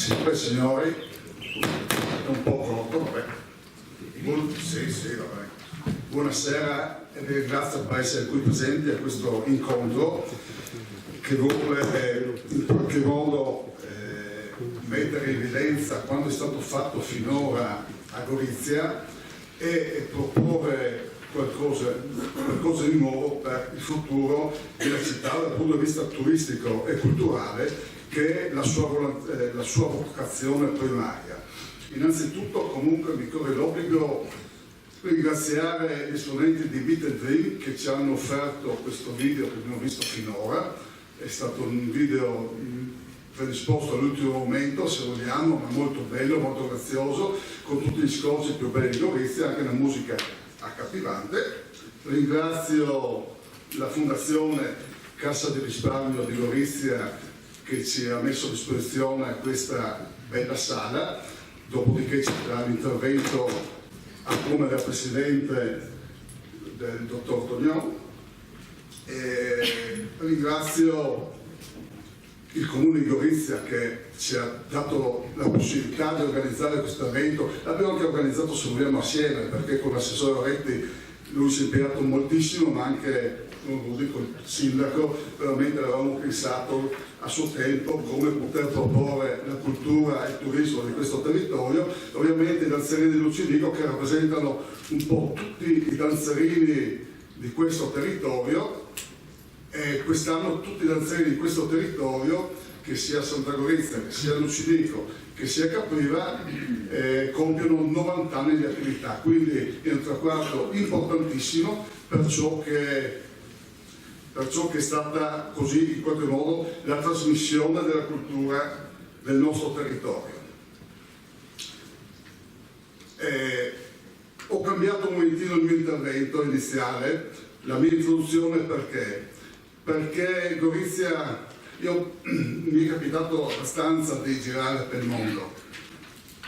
Signore e signori, è un po' corto, vabbè. Vabbè. Buonasera e vi ringrazio per essere qui presenti a questo incontro che vuole in qualche modo mettere in evidenza quanto è stato fatto finora a Gorizia e proporre qualcosa di nuovo per il futuro della città dal punto di vista turistico e culturale, che è la sua vocazione primaria. Innanzitutto comunque mi corre l'obbligo di ringraziare gli esponenti di Meet and Dream che ci hanno offerto questo video che abbiamo visto finora. È stato un video predisposto all'ultimo momento, se vogliamo, ma molto bello, molto grazioso, con tutti gli scorci più belli di Gorizia, anche una musica accattivante. Ringrazio la Fondazione Cassa di Risparmio di Gorizia che ci ha messo a disposizione questa bella sala, dopodiché ci sarà l'intervento a come da presidente del dottor Tognon. Ringrazio il Comune di Gorizia che ci ha dato la possibilità di organizzare questo evento. L'abbiamo anche organizzato, se vogliamo, assieme, perché con l'assessore Oretti lui si è impegnato moltissimo, ma anche con il sindaco veramente avevamo pensato a suo tempo come poter proporre la cultura e il turismo di questo territorio. Ovviamente i danzerini di Lucinico, che rappresentano un po' tutti i danzerini di questo territorio, e quest'anno tutti i danzerini di questo territorio, che sia Santa Gorizia, che sia Lucinico, che sia Capriva, compiono 90 anni di attività, quindi è un traguardo importantissimo per ciò che è stata così in qualche modo la trasmissione della cultura del nostro territorio. Ho cambiato un momentino il mio intervento iniziale, la mia introduzione, perché Gorizia, mi è capitato abbastanza di girare per il mondo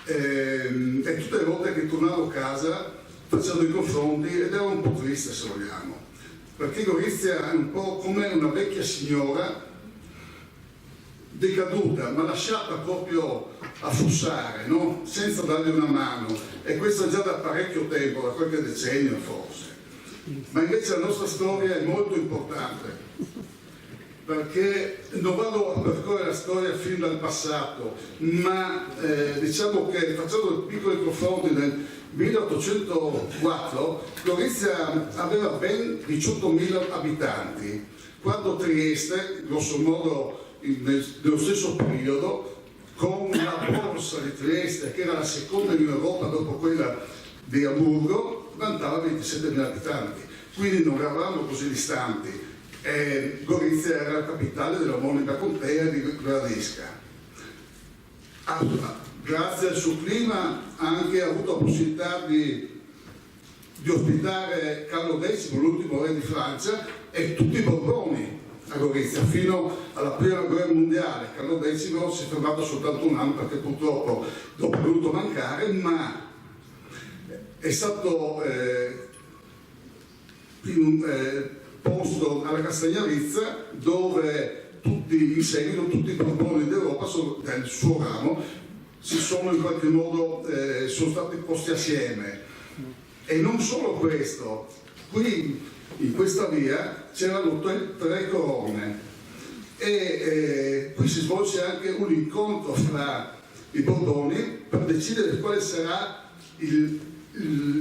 e tutte le volte che tornavo a casa facevo i confronti ed ero un po' triste, se vogliamo, perché Gorizia è un po' come una vecchia signora decaduta, ma lasciata proprio affossare, no? Senza dargli una mano, e questo è già da parecchio tempo, da qualche decennio forse. Ma invece la nostra storia è molto importante, perché non vado a percorrere la storia fin dal passato, ma diciamo che, facendo piccoli confronti, nel 1804 Gorizia aveva ben 18.000 abitanti, quando Trieste, grosso modo nello stesso periodo, con la borsa di Trieste, che era la seconda in Europa dopo quella di Amburgo, vantava 27.000 abitanti, quindi non eravamo così distanti. Gorizia era la capitale dell'omonima contea di Gradisca. Grazie al suo clima ha anche avuto la possibilità di ospitare Carlo X, l'ultimo re di Francia, e tutti i Borboni a Gorizia fino alla prima guerra mondiale. Carlo X si è fermato soltanto un anno perché purtroppo dopo è venuto mancare, ma è stato posto alla Castagnarizza, dove in seguito tutti i Borboni d'Europa del suo ramo si sono in qualche modo sono stati posti assieme. E non solo questo, qui in questa via c'erano tre corone e qui si svolge anche un incontro fra i Borboni per decidere quale sarà il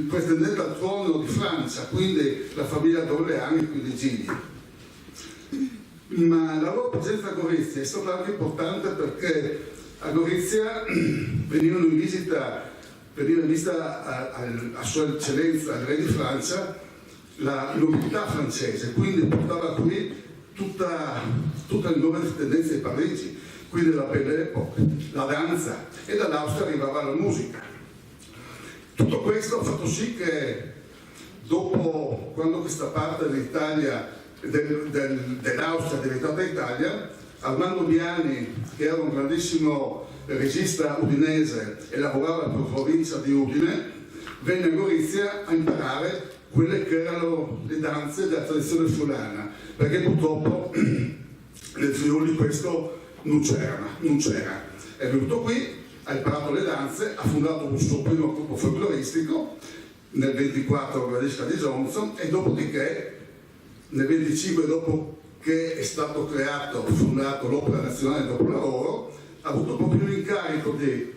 pretendente al trono di Francia, quindi la famiglia d'Orleani, quindi Gigli. Ma la loro presenza a Gorizia è stata anche importante perché a Gorizia veniva in vista a Sua Eccellenza, il re di Francia, la nobiltà francese, quindi portava qui tutta le nuove tendenze di Parigi, quindi la Belle Époque, la danza, e dall'Austria arrivava la musica. Tutto questo ha fatto sì che dopo, quando questa parte dell'Italia, dell'Austria è diventata Italia, Armando Miani, che era un grandissimo regista udinese e lavorava per la provincia di Udine, venne a Gorizia a imparare quelle che erano le danze della tradizione friulana, perché purtroppo nel Friuli questo non c'era. è venuto qui, ha imparato le danze, ha fondato un suo primo gruppo folcloristico nel 24 a Gradisca di Johnson, e dopodiché nel 25, dopo che è stato fondato l'Opera Nazionale dopo lavoro, ha avuto proprio l'incarico di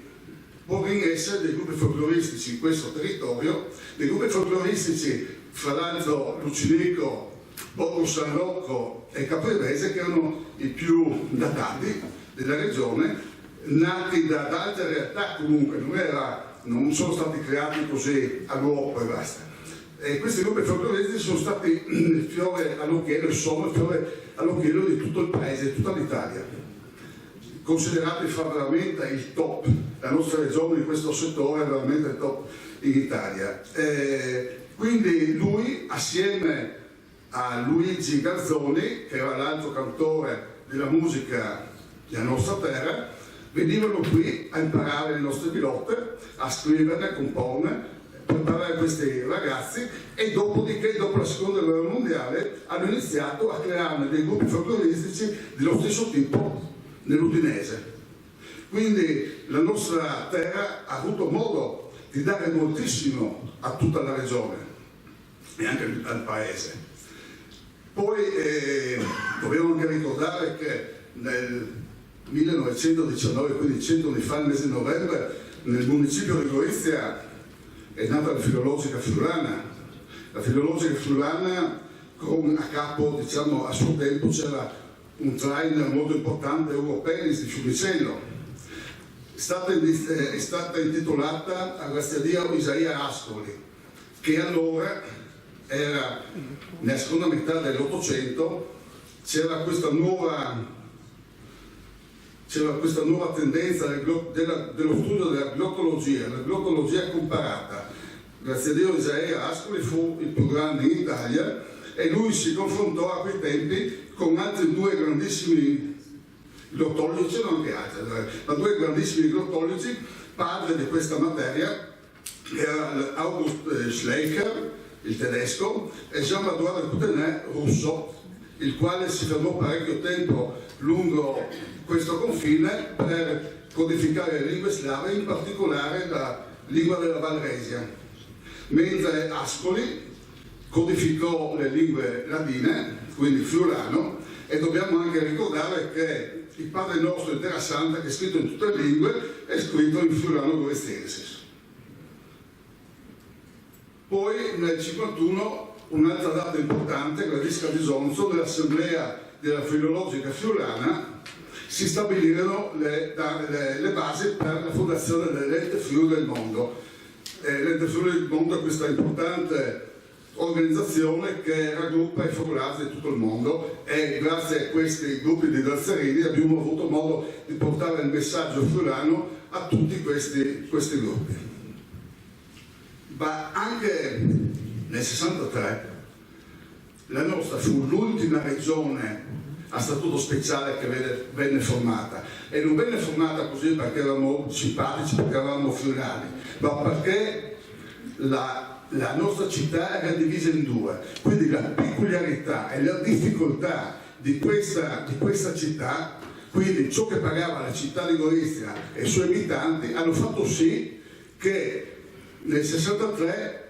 porre in essere dei gruppi folcloristici in questo territorio, dei gruppi folcloristici, fra l'altro Lucinico, Borgo San Rocco e Caprivese, che erano i più datati della regione, nati da altre realtà comunque, non sono stati creati così all'uopo e basta. E questi gruppi folcloristici sono stati il fiore all'occhiello, sono il fiore all'occhiello di tutto il paese, di tutta l'Italia, considerati veramente il top. La nostra regione in questo settore è veramente il top in Italia. Quindi lui, assieme a Luigi Garzoni, che era l'altro cantore della musica della nostra terra, venivano qui a imparare le nostre pilote, a scriverne, a comporne, preparare questi ragazzi, e dopodiché, dopo la seconda guerra mondiale, hanno iniziato a crearne dei gruppi folcloristici dello stesso tipo nell'Udinese. Quindi la nostra terra ha avuto modo di dare moltissimo a tutta la regione e anche al paese. Poi dobbiamo anche ricordare che nel 1919, quindi 100 anni fa, il mese di novembre, nel municipio di Gorizia è nata la Filologica Friulana. La Filologica Friulana, con a capo, diciamo, a suo tempo c'era un trainer molto importante, Europenis di Fiumicello. È stata intitolata a Graziadio Isaia Ascoli, che allora era, nella seconda metà dell'Ottocento, c'era questa nuova tendenza dello studio della glottologia, la glottologia comparata. Graziadio Isaia Ascoli fu il più grande in Italia, e lui si confrontò a quei tempi con altri due grandissimi glottologi, non anche altri, ma due grandissimi glottologi, padre di questa materia, che era August Schleicher, il tedesco, e Jean-Baptiste Coutenay russo, il quale si fermò parecchio tempo lungo questo confine per codificare le lingue slave, in particolare la lingua della Valresia, mentre Ascoli codificò le lingue ladine, quindi friulano, e dobbiamo anche ricordare che il Padre Nostro in Terra Santa, che è scritto in tutte le lingue, è scritto in friulano gorizensis. Poi nel 1951, un'altra data importante, Gradisca di Johnson, nell'assemblea della Filologica Friulana, si stabilirono le basi per la fondazione dell'Ente Friuli del Mondo. L'Ente Friuli del Mondo è questa importante organizzazione che raggruppa i friulani di tutto il mondo, e grazie a questi gruppi di danzerini abbiamo avuto modo di portare il messaggio friulano a tutti questi gruppi. Ma anche nel 63 la nostra fu l'ultima regione a statuto speciale che venne formata, e non venne formata così perché eravamo simpatici, perché eravamo friulani, ma perché la nostra città era divisa in due, quindi la peculiarità e la difficoltà di questa città, quindi ciò che pagava la città di Gorizia e i suoi abitanti, hanno fatto sì che nel 63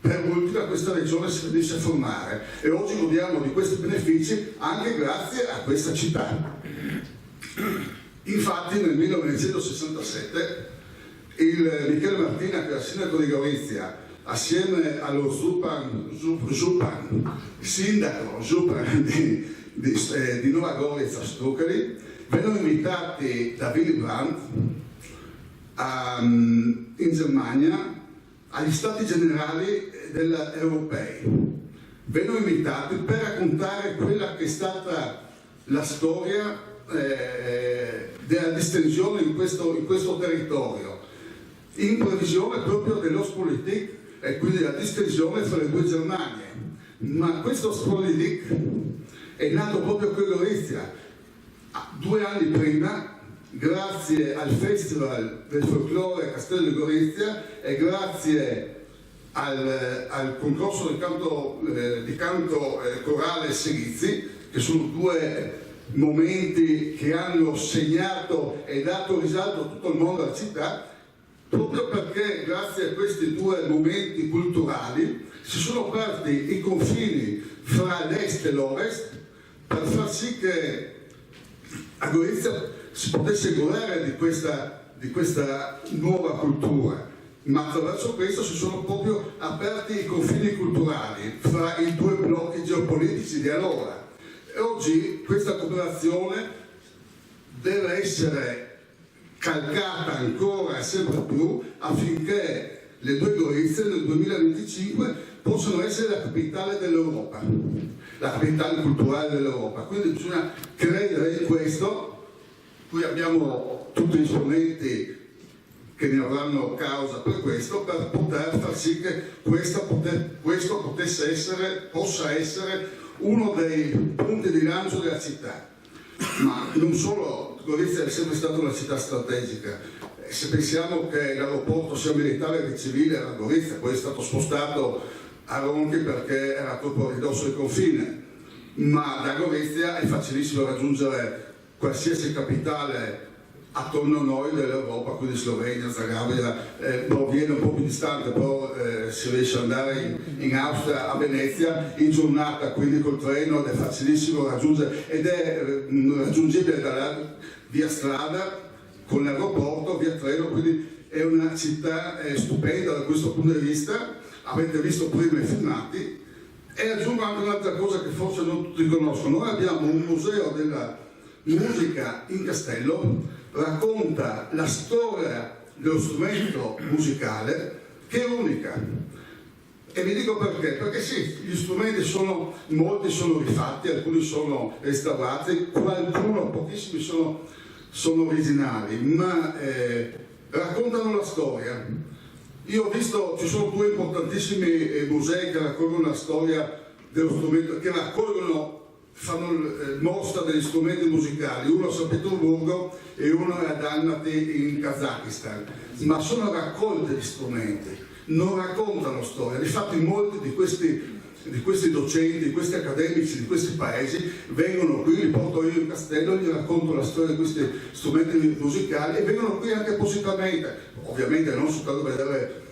per ultima questa regione si venisse a formare, e oggi godiamo di questi benefici anche grazie a questa città. Infatti nel 1967 il Michele Martina, che era sindaco di Gorizia, assieme allo sindaco Zupan di Nuova Gorizia Stucali, vennero invitati da Willy Brandt in Germania agli stati generali europei. Vennero invitati per raccontare quella che è stata la storia della distensione in questo territorio, in previsione proprio dell'Ostpolitik, e quindi la distensione fra le due Germanie. Ma questo Ostpolitik è nato proprio qui a Gorizia 2 anni prima, grazie al Festival del Folklore Castello di Gorizia e grazie al concorso di canto corale Segizzi, che sono due momenti che hanno segnato e dato risalto a tutto il mondo alla città, proprio perché grazie a questi due momenti culturali si sono aperti i confini fra l'est e l'ovest per far sì che a Gorizia si potesse godere di questa nuova cultura, ma attraverso questo si sono proprio aperti i confini culturali fra i due blocchi geopolitici di allora. E oggi questa cooperazione deve essere calcata ancora e sempre più affinché le due Gorizie nel 2025 possano essere la capitale dell'Europa, la capitale culturale dell'Europa. Quindi bisogna credere in questo. Qui abbiamo tutti gli strumenti che ne avranno causa per questo, per poter far sì che questo possa essere uno dei punti di lancio della città. Ma non solo, Gorizia è sempre stata una città strategica. Se pensiamo che l'aeroporto sia militare che civile era Gorizia, poi è stato spostato a Ronchi perché era troppo ridosso il confine, ma da Gorizia è facilissimo raggiungere qualsiasi capitale attorno a noi dell'Europa, quindi Slovenia, Zagabria, viene un po' più distante, però si riesce ad andare in Austria, a Venezia, in giornata, quindi col treno, ed è facilissimo raggiungere, ed è raggiungibile via strada, con l'aeroporto, via treno, quindi è una città stupenda da questo punto di vista. Avete visto prima i filmati, e aggiungo anche un'altra cosa che forse non tutti conoscono. Noi abbiamo un museo della musica in Castello, racconta la storia dello strumento musicale, che è unica. E vi dico perché, perché sì, gli strumenti molti sono rifatti, alcuni sono restaurati, pochissimi sono originali, ma raccontano la storia. Io ho visto, ci sono due importantissimi musei che raccolgono la storia dello strumento, che fanno mostra degli strumenti musicali, uno a San Pietroburgo e uno ad Almaty in Kazakistan, ma sono raccolte di strumenti, non raccontano storia. Infatti molti di questi docenti, di questi accademici di questi paesi vengono qui, li porto io in castello, gli racconto la storia di questi strumenti musicali, e vengono qui anche appositamente, ovviamente non soltanto per vedere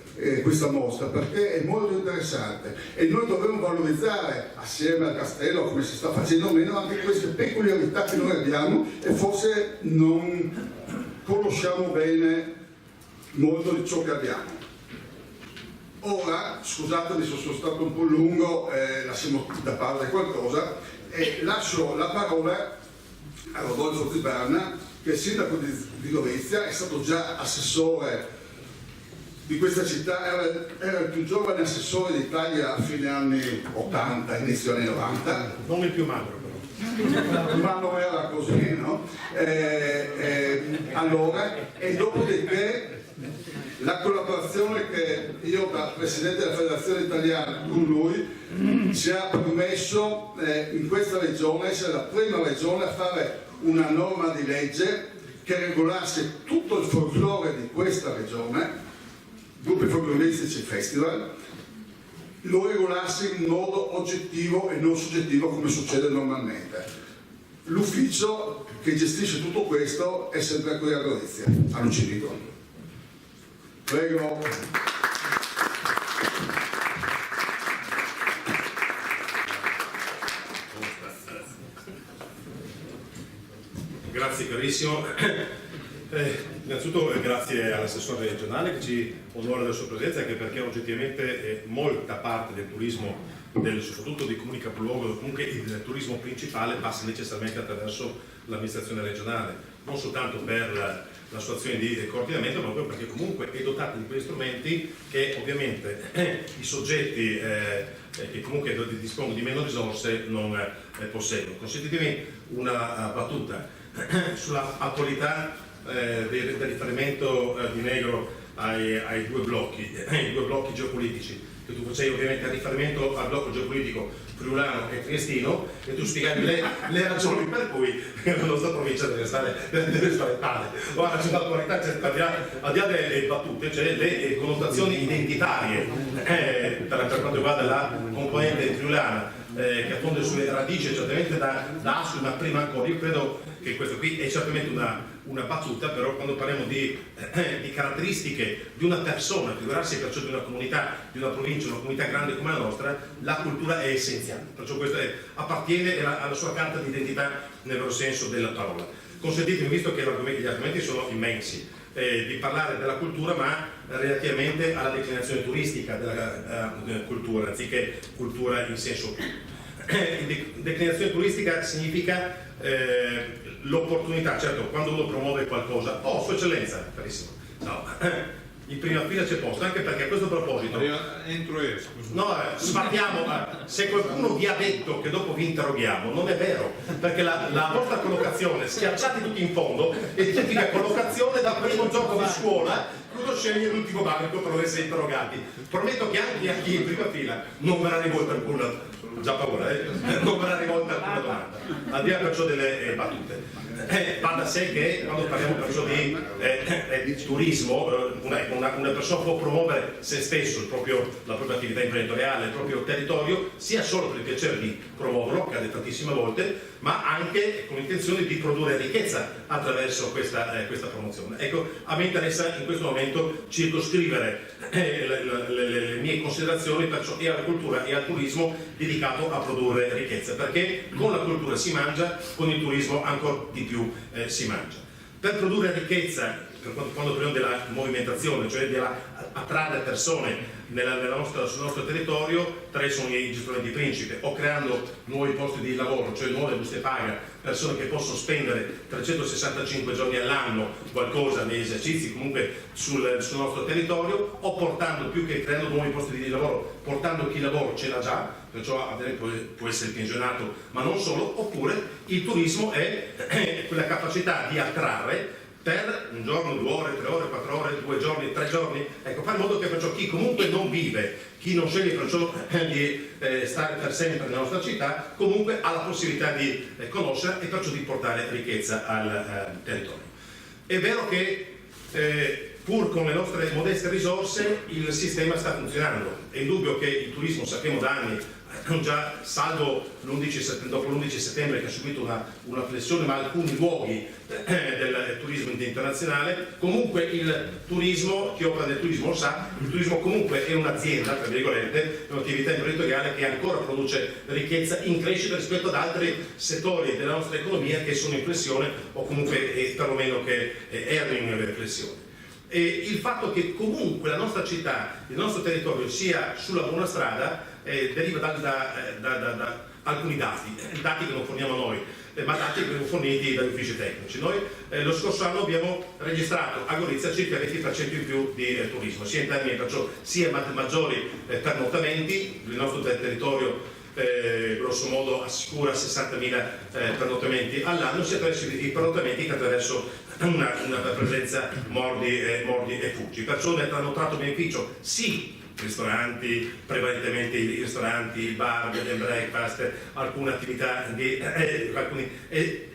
questa mostra, perché è molto interessante, e noi dovremmo valorizzare assieme al castello, come si sta facendo o meno, anche queste peculiarità che noi abbiamo e forse non conosciamo bene molto di ciò che abbiamo. Ora, scusatemi se sono stato un po' lungo, lasciamo da parte qualcosa e lascio la parola a Rodolfo Zibarna, che è il sindaco di Gorizia, è stato già assessore di questa città, era il più giovane assessore d'Italia a fine anni 80, inizio anni 90. Non il più magro però. Ma non era così, no? Allora, e dopodiché la collaborazione che io da Presidente della Federazione Italiana con lui ci ha permesso in questa regione essere la prima regione a fare una norma di legge che regolasse tutto il folklore di questa regione, gruppi folcloristici e festival, lo regolasse in modo oggettivo e non soggettivo come succede normalmente. L'ufficio che gestisce tutto questo è sempre qui a Gorizia, a Lucinico. Prego. Grazie carissimo. Innanzitutto grazie all'assessore regionale che ci onora della sua presenza, anche perché oggettivamente molta parte del turismo, soprattutto di comuni capoluogo, comunque il turismo principale, passa necessariamente attraverso l'amministrazione regionale, non soltanto per la sua azione di coordinamento, ma proprio perché comunque è dotata di quegli strumenti che ovviamente i soggetti che comunque dispongono di meno risorse non possiedono. Consentitemi una battuta sulla attualità del riferimento di Negro ai due blocchi geopolitici, che tu facevi ovviamente riferimento al blocco geopolitico friulano e triestino, e tu spiegavi le ragioni per cui la nostra provincia deve stare tale. Ora c'è l'attualità, al di là delle battute, cioè le connotazioni identitarie per quanto riguarda la componente friulana che affonda le sue radici certamente da Ascoli, ma prima ancora. Io credo che questo qui è certamente una battuta, però quando parliamo di caratteristiche di una persona, figurarsi perciò di una comunità, di una provincia, una comunità grande come la nostra, la cultura è essenziale, perciò questo appartiene alla sua carta di identità nel vero senso della parola. Consentitemi, visto che gli argomenti sono immensi, di parlare della cultura, ma relativamente alla declinazione turistica della cultura, anziché cultura in senso più. Declinazione turistica significa l'opportunità, certo, quando uno promuove qualcosa, Sua Eccellenza, carissimo, no, in prima fila c'è posto, anche perché a questo proposito entro e esco. No, sbattiamo, se qualcuno vi ha detto che dopo vi interroghiamo, non è vero, perché la vostra collocazione, schiacciati tutti in fondo, è tipica collocazione da primo giorno di scuola, uno sceglie l'ultimo banco per non essere interrogati. Prometto che anche a chi in prima fila non verrà rivolta alcuna, già paura, non verrà rivolta alcuna domanda, al di là perciò delle battute. Va da sé che quando parliamo perciò di turismo, una persona può promuovere se stesso, la propria attività imprenditoriale, il proprio territorio, sia solo per il piacere di promuoverlo, accade tantissime volte, ma anche con l'intenzione di produrre ricchezza attraverso questa promozione. Ecco, a me interessa in questo momento circoscrivere le mie considerazioni perciò e alla cultura e al turismo dedicato a produrre ricchezza, perché con la cultura si mangia, con il turismo ancora di più si mangia. Per produrre ricchezza, quando parliamo della movimentazione, cioè della attrarre persone sul nostro territorio, tre sono gli strumenti principi: o creando nuovi posti di lavoro, cioè nuove buste paga, persone che possono spendere 365 giorni all'anno qualcosa negli esercizi comunque sul nostro territorio, o portando, più che creando nuovi posti di lavoro, portando chi lavoro ce l'ha già, perciò può essere pensionato, ma non solo. Oppure il turismo è quella capacità di attrarre per un giorno, 2 ore, 3 ore, 4 ore, 2 giorni, 3 giorni, ecco, fare in modo che perciò chi comunque non vive, chi non sceglie perciò di stare per sempre nella nostra città, comunque ha la possibilità di conoscere e perciò di portare ricchezza al territorio. È vero che pur con le nostre modeste risorse il sistema sta funzionando. È indubbio che il turismo, sappiamo da anni, già salvo dopo l'11 settembre che ha subito una flessione, ma alcuni luoghi del turismo internazionale, comunque il turismo, chi opera nel turismo lo sa, il turismo comunque è un'azienda, tra virgolette, è un'attività imprenditoriale che ancora produce ricchezza in crescita rispetto ad altri settori della nostra economia che sono in flessione o comunque perlomeno che erano in flessione. E il fatto che comunque la nostra città, il nostro territorio sia sulla buona strada deriva da alcuni dati che non forniamo noi, ma dati che vengono forniti dagli uffici tecnici. Noi lo scorso anno abbiamo registrato a Gorizia circa il 20% in più di turismo, sia in termini perciò sia maggiori pernottamenti. Il nostro territorio grosso modo assicura 60.000 pernottamenti all'anno, sia attraverso i pernottamenti che attraverso una presenza mordi e fuggi. Perciò ne hanno tratto beneficio sì ristoranti, prevalentemente i ristoranti, il bar, bed and breakfast, alcune attività alcuni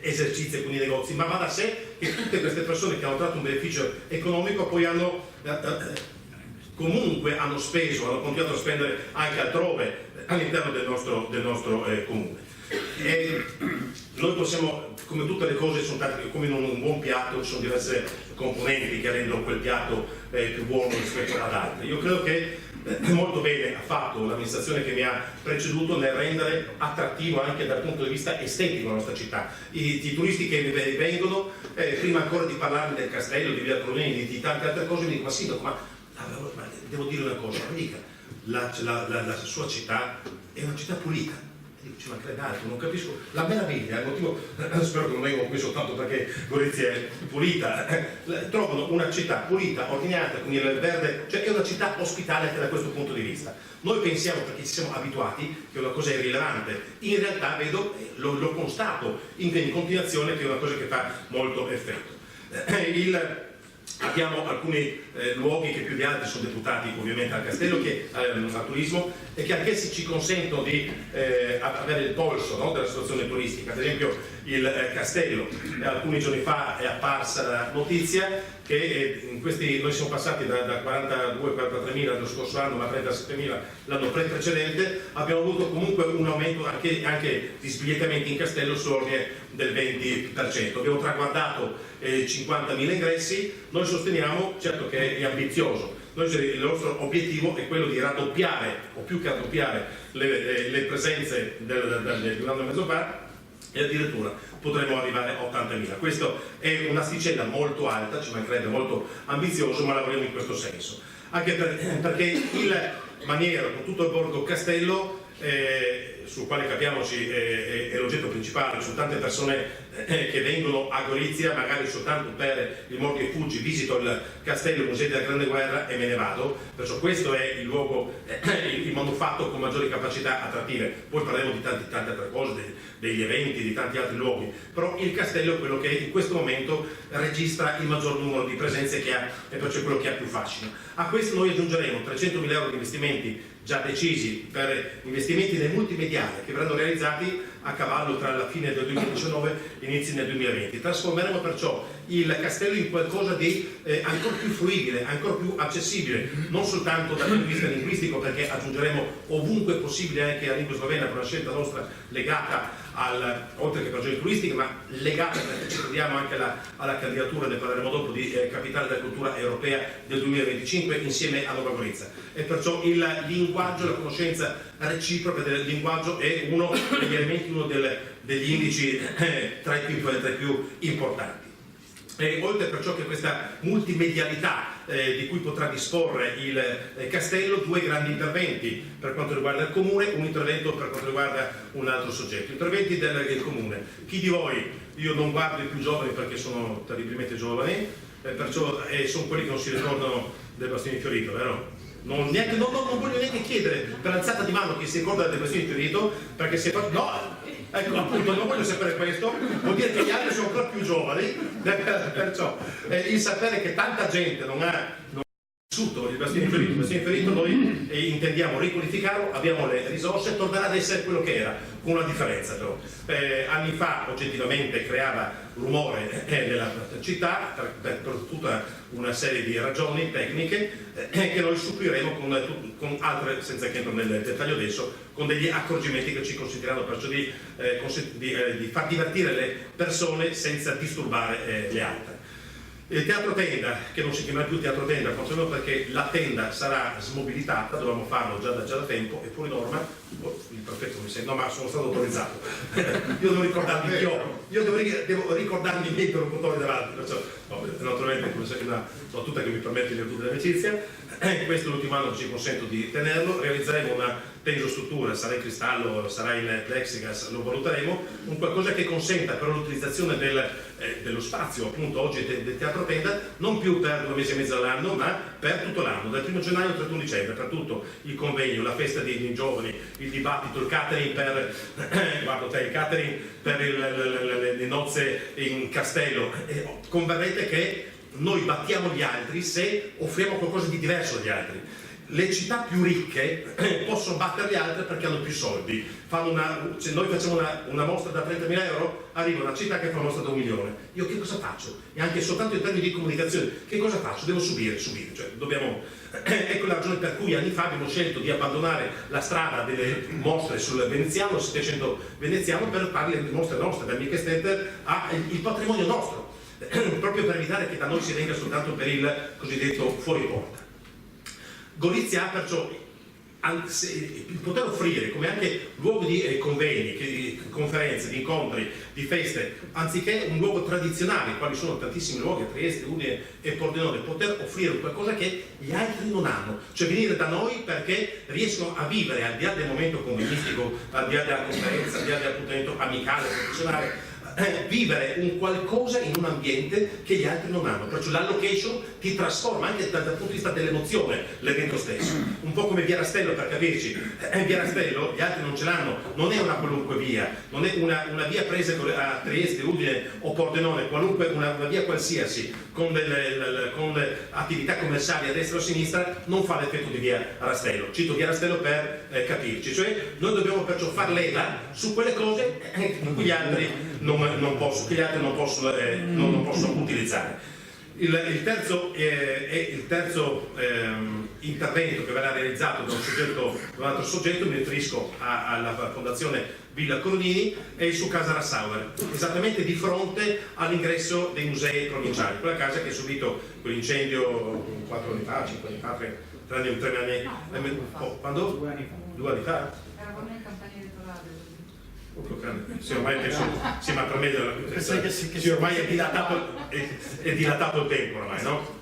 esercizi, alcuni negozi, ma va da sé che tutte queste persone che hanno tratto un beneficio economico poi comunque hanno speso, hanno continuato a spendere anche altrove all'interno del nostro comune. E noi possiamo, come tutte le cose, come in un buon piatto ci sono diverse componenti che rendono quel piatto più buono rispetto ad altri. Io credo che molto bene ha fatto l'amministrazione che mi ha preceduto nel rendere attrattivo anche dal punto di vista estetico la nostra città. I turisti che vengono, prima ancora di parlarmi del castello, di Via Proveni, di tante altre cose, mi dicono: ma sindaco, ma devo dire una cosa, ma dica, la sua città è una città pulita. Ci mancherebbe altro, non capisco la meraviglia, il motivo, spero che non vengono qui soltanto perché Gorizia è pulita, trovano una città pulita, ordinata, con il verde, cioè è una città ospitale anche da questo punto di vista. Noi pensiamo, perché ci siamo abituati, che una cosa è irrilevante, in realtà vedo, lo constato in continuazione, che è una cosa che fa molto effetto. Abbiamo alcuni luoghi che più di altri sono deputati ovviamente al castello, al turismo, e che anch'essi ci consentono di avere il polso, no, della situazione turistica. Ad esempio il castello, alcuni giorni fa è apparsa la notizia che noi siamo passati da 42-43.000 dello scorso anno a 37.000 l'anno precedente, abbiamo avuto comunque un aumento anche di sbigliettamenti in castello sull'ordine del 20%. Abbiamo traguardato 50.000 ingressi, noi sosteniamo, certo che è ambizioso, il nostro obiettivo è quello di raddoppiare o più che raddoppiare le presenze di un anno e mezzo fa, e addirittura potremo arrivare a 80.000. Questa è un'asticella molto alta, ci mancherebbe, molto ambizioso, ma lavoriamo in questo senso. Anche perché il maniero con tutto il borgo castello, sul quale capiamoci è l'oggetto principale, sono tante persone che vengono a Gorizia magari soltanto per i morti e fuggi, visito il castello, il museo della Grande Guerra e me ne vado, perciò questo è il luogo, il manufatto con maggiori capacità attrattive. Poi parleremo di tante altre cose, degli eventi, di tanti altri luoghi, però il castello è quello che in questo momento registra il maggior numero di presenze che ha, e perciò è quello che ha più fascino. A questo noi aggiungeremo 300.000 euro di investimenti già decisi per investimenti nel multimediale che verranno realizzati a cavallo tra la fine del 2019 e inizi nel 2020. Trasformeremo perciò il castello in qualcosa di ancora più fruibile, ancora più accessibile, non soltanto dal punto di vista linguistico, perché aggiungeremo ovunque possibile anche la lingua slovena per una scelta nostra legata oltre che per ragioni turistiche, ma legata perché ci crediamo anche alla candidatura, ne parleremo dopo, di Capitale della Cultura Europea del 2025 insieme a Nova Gorica. E perciò il linguaggio, la conoscenza reciproca del linguaggio è uno degli elementi, uno degli indici tra i più importanti. E oltre perciò che questa multimedialità di cui potrà disporre il castello, due grandi interventi per quanto riguarda il comune, un intervento per quanto riguarda un altro soggetto. Interventi del comune. Chi di voi, io non guardo i più giovani perché sono terribilmente giovani, perciò sono quelli che non si ricordano del bastone fiorito, vero? Non voglio neanche chiedere per alzata di mano chi si ricorda del bastone fiorito, perché se fa... No! Ecco, appunto, non voglio sapere questo, vuol dire che gli altri sono ancora più giovani, perciò il sapere che tanta gente non ha vissuto il bastone ferito, noi intendiamo riqualificarlo, abbiamo le risorse, tornerà ad essere quello che era, con una differenza però. Anni fa oggettivamente creava rumore nella città per tutta una serie di ragioni tecniche che noi suppliremo con altre, senza che entro nel dettaglio adesso, con degli accorgimenti che ci consentiranno perciò di far divertire le persone senza disturbare le altre. Il teatro tenda, che non si chiamerà più teatro tenda, perché la tenda sarà smobilitata, dovevamo farlo già da tempo, e fuori norma, il prefetto mi sembra, no, ma sono stato autorizzato. Io devo ricordarmi devo ricordarmi i miei interlocutori davanti, perciò naturalmente una battuta che mi permette di virtù dell'amicizia. Questo è l'ultimo anno che ci consento di tenerlo. Realizzeremo una tensostruttura, sarà in cristallo, sarà in plexigas, lo valuteremo, un qualcosa che consenta però l'utilizzazione dello spazio appunto oggi del teatro tenda non più per 2 mesi e mezzo all'anno, ma per tutto l'anno, dal 1 gennaio al 31 dicembre, per tutto il convegno, la festa dei giovani, il dibattito, il catering per le nozze in castello. Converrete che noi battiamo gli altri se offriamo qualcosa di diverso dagli altri. Le città più ricche possono battere le altre perché hanno più soldi. Se noi facciamo una mostra da 30.000 euro, arriva una città che fa una mostra da 1 milione. Io che cosa faccio? E anche soltanto in termini di comunicazione, che cosa faccio? Devo subire. Cioè, ecco la ragione per cui anni fa abbiamo scelto di abbandonare la strada delle mostre sul veneziano, 700 veneziano, per fare le mostre nostre, da Miche Stetter il patrimonio nostro, proprio per evitare che da noi si venga soltanto per il cosiddetto fuori porta. Gorizia ha perciò il poter offrire come anche luogo di convegni, di conferenze, di incontri, di feste, anziché un luogo tradizionale, quali sono tantissimi luoghi a Trieste, Udine e Pordenone, poter offrire qualcosa che gli altri non hanno, cioè venire da noi perché riescono a vivere, al di là del momento convenistico, al di là della conferenza, al di là dell'appuntamento amicale, professionale, vivere un qualcosa in un ambiente che gli altri non hanno, perciò la location ti trasforma anche dal punto di vista dell'emozione l'evento stesso, un po' come Via Rastello, per capirci. Via Rastello gli altri non ce l'hanno, non è una qualunque via, non è una via presa a Trieste, Udine o Pordenone, una via qualsiasi con attività commerciali a destra o a sinistra, non fa l'effetto di Via Rastello. Cito Via Rastello per capirci, cioè noi dobbiamo perciò far leva su quelle cose in cui gli altri non possono utilizzare. Il terzo intervento che verrà realizzato da un altro soggetto, mi riferisco alla Fondazione Villa Coronini, è su Casa Rassauer, esattamente di fronte all'ingresso dei musei provinciali, quella casa che ha subito quell'incendio 4 anni fa, 5 anni fa, 3 anni, quando? 2 anni fa? Eravamo in campagna elettorale. Sì, ormai penso, sì, ma per me sì, ormai è dilatato il tempo ormai, no?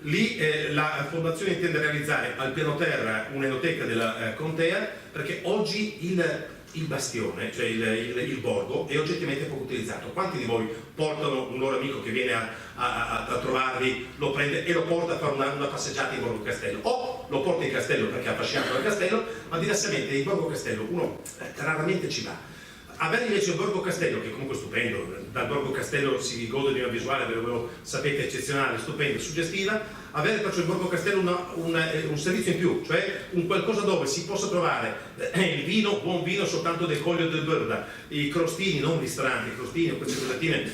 Lì la fondazione intende realizzare al piano terra un'enoteca della contea, perché oggi il bastione, cioè il borgo, è oggettivamente poco utilizzato. Quanti di voi portano un loro amico che viene a trovarvi, lo prende e lo porta a fare una passeggiata in Borgo Castello, o lo porta in castello perché ha affascinato dal castello, ma diversamente in Borgo Castello uno raramente ci va. Avere invece il Borgo Castello, che comunque è stupendo, dal Borgo Castello si gode di una visuale, ve lo sapete, eccezionale, stupenda, suggestiva. Avere perciò il Borgo Castello un servizio in più, cioè un qualcosa dove si possa trovare il vino, buon vino soltanto del Coglio del Burda, i crostini, non ristoranti, i crostini o queste cosatine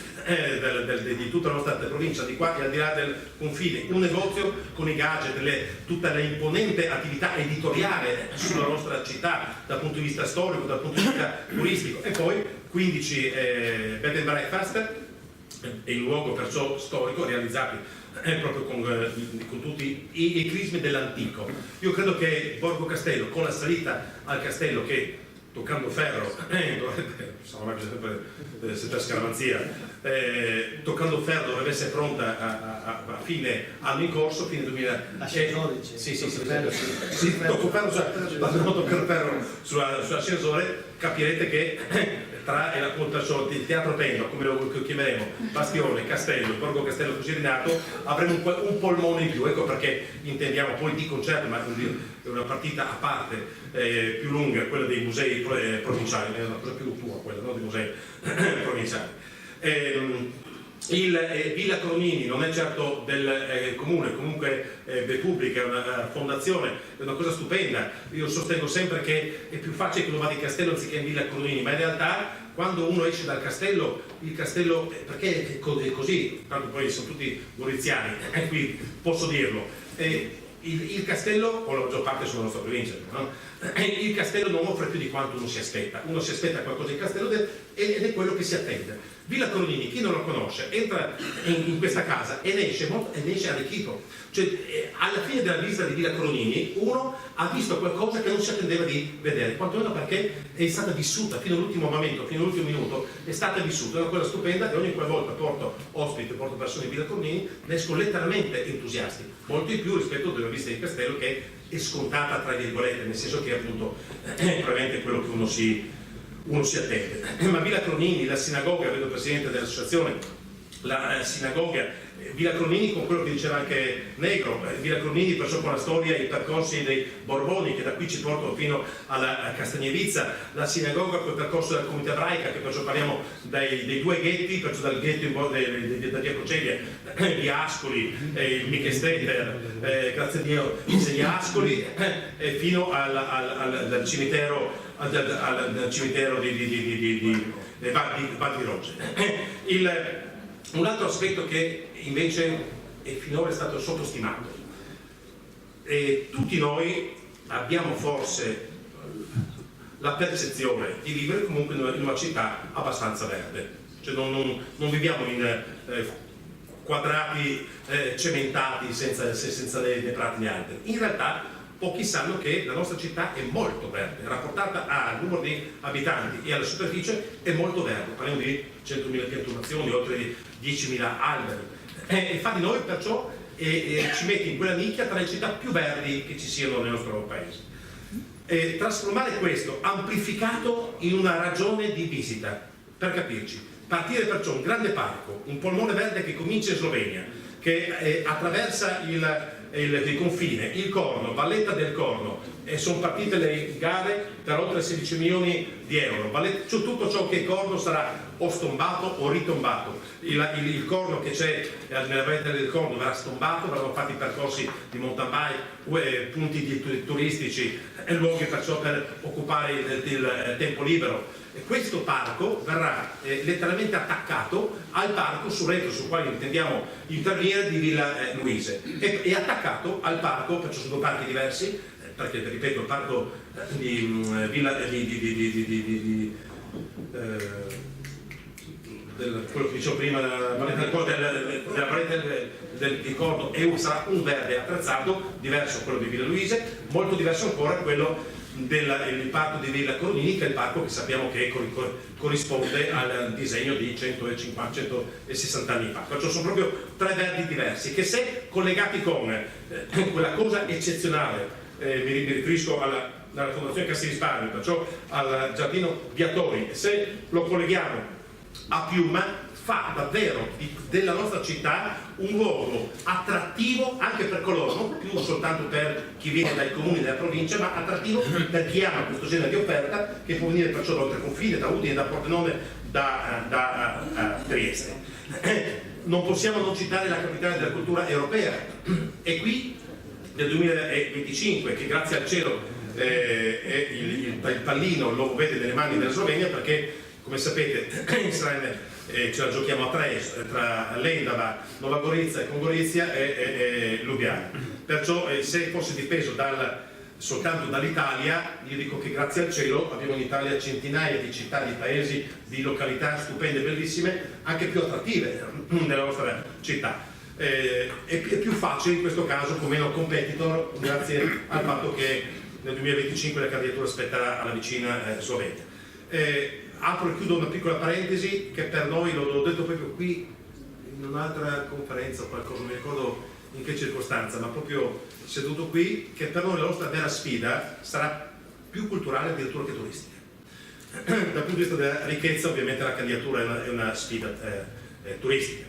di tutta la nostra provincia, di qua e al di là del confine, un negozio con i gadget, tutta l'imponente attività editoriale sulla nostra città dal punto di vista storico, dal punto di vista turistico, e poi 15 bed and breakfast in luogo perciò storico realizzati proprio con tutti i crismi dell'antico. Io credo che Borgo Castello, con la salita al castello, che toccando ferro sempre scaramanzia, toccando ferro dovrebbe essere pronta a fine anno in corso, fine 2012. Sì, tocco ferro sull'ascensore, capirete che tra il teatro Tendo, come lo chiameremo, Bastione, Castello, Borgo Castello così rinato, avremo un polmone in più. Ecco perché intendiamo poi di concerto, ma è una partita a parte più lunga, quella dei musei provinciali, è una cosa più tua quella, no? Dei musei provinciali. Villa Coronini non è certo del comune, comunque è pubblica, è una fondazione, è una cosa stupenda. Io sostengo sempre che è più facile che uno vada in castello anziché in Villa Coronini, ma in realtà quando uno esce dal castello, il castello, perché è così, tanto poi sono tutti moriziani, qui posso dirlo, il castello, o la maggior parte sulla nostra provincia, no? Il castello non offre più di quanto uno si aspetta qualcosa in castello ed è quello che si attende. Villa Coronini, chi non lo conosce, entra in questa casa e ne esce arricchito. Cioè, alla fine della visita di Villa Coronini uno ha visto qualcosa che non si attendeva di vedere, quantomeno perché è stata vissuta fino all'ultimo momento, fino all'ultimo minuto, è stata vissuta, è una cosa stupenda, e ogni qualvolta porto ospiti, porto persone in Villa Coronini, ne esco letteralmente entusiasti, molto di più rispetto alla visita di castello, che è scontata tra virgolette, nel senso che appunto probabilmente quello che uno si attende. Ma Villa Coronini, la sinagoga, vedo il presidente dell'associazione, la sinagoga, Villa Coronini con quello che diceva anche Negro, Villa Coronini perciò con la storia e i percorsi dei Borboni che da qui ci portano fino alla Castagnevizza, la sinagoga con il percorso della comunità ebraica, che perciò parliamo dei due ghetti, perciò dal ghetto da via Cocelia, di Ascoli, il Michestetter, grazie a Dio, segni Ascoli, fino al cimitero di Val di Roge. Un altro aspetto che invece finora è stato sottostimato, tutti noi abbiamo forse la percezione di vivere comunque in una città abbastanza verde, cioè non viviamo in quadrati cementati senza né prati né alberi. In realtà pochi sanno che la nostra città è molto verde, rapportata al numero di abitanti e alla superficie è molto verde, parliamo di 100.000 piantumazioni, oltre 10.000 alberi, e fa di noi perciò ci mette in quella nicchia tra le città più verdi che ci siano nel nostro paese. Trasformare questo amplificato in una ragione di visita, per capirci, partire perciò un grande parco, un polmone verde che comincia in Slovenia, che attraversa il confine, il Corno, Valletta del Corno, e sono partite le gare per oltre 16 milioni di euro. Tutto ciò che è Corno sarà o stombato o ritombato. Il corno che c'è nella varietà del corno verrà stombato, verranno fatti percorsi di mountain bike, punti turistici e luoghi perciò per occupare il tempo libero. E questo parco verrà letteralmente attaccato al parco sul retro sul quale intendiamo intervenire di Villa Luise e attaccato al parco, perciò sono due parchi diversi, perché ripeto il parco di Villa quello che dicevo prima della parete del corno sarà un verde attrezzato diverso quello di Villa Luise, molto diverso ancora quello del parco di Villa Coronini, che è il parco che sappiamo che corrisponde al disegno di 160 anni fa. Perciò sono proprio tre verdi diversi che, se collegati con quella cosa eccezionale, mi riferisco alla Fondazione Cassa di Risparmio, perciò al Giardino Viatori, e se lo colleghiamo a Piuma, fa davvero della nostra città un luogo attrattivo anche per coloro, non più soltanto per chi viene dai comuni della provincia, ma attrattivo per chi ama questo genere di offerta, che può venire perciò da oltre confine, da Udine, da Pordenone, da Trieste. Non possiamo non citare la capitale della cultura europea, e qui nel 2025, che grazie al cielo il pallino lo vede nelle mani della Slovenia, perché come sapete ce la giochiamo a tre tra Lendava, Nova Gorizia, con Gorizia e Lubiana. Perciò se fosse dipeso soltanto dall'Italia, io dico che grazie al cielo abbiamo in Italia centinaia di città, di paesi, di località stupende, bellissime, anche più attrattive della nostra città. È più facile in questo caso, con meno competitor, grazie al fatto che nel 2025 la candidatura spetterà alla vicina Slovenia. Apro e chiudo una piccola parentesi, che per noi, l'ho detto proprio qui in un'altra conferenza o qualcosa, non mi ricordo in che circostanza, ma proprio seduto qui, che per noi la nostra vera sfida sarà più culturale addirittura che turistica. Dal punto di vista della ricchezza, ovviamente la candidatura è una sfida turistica.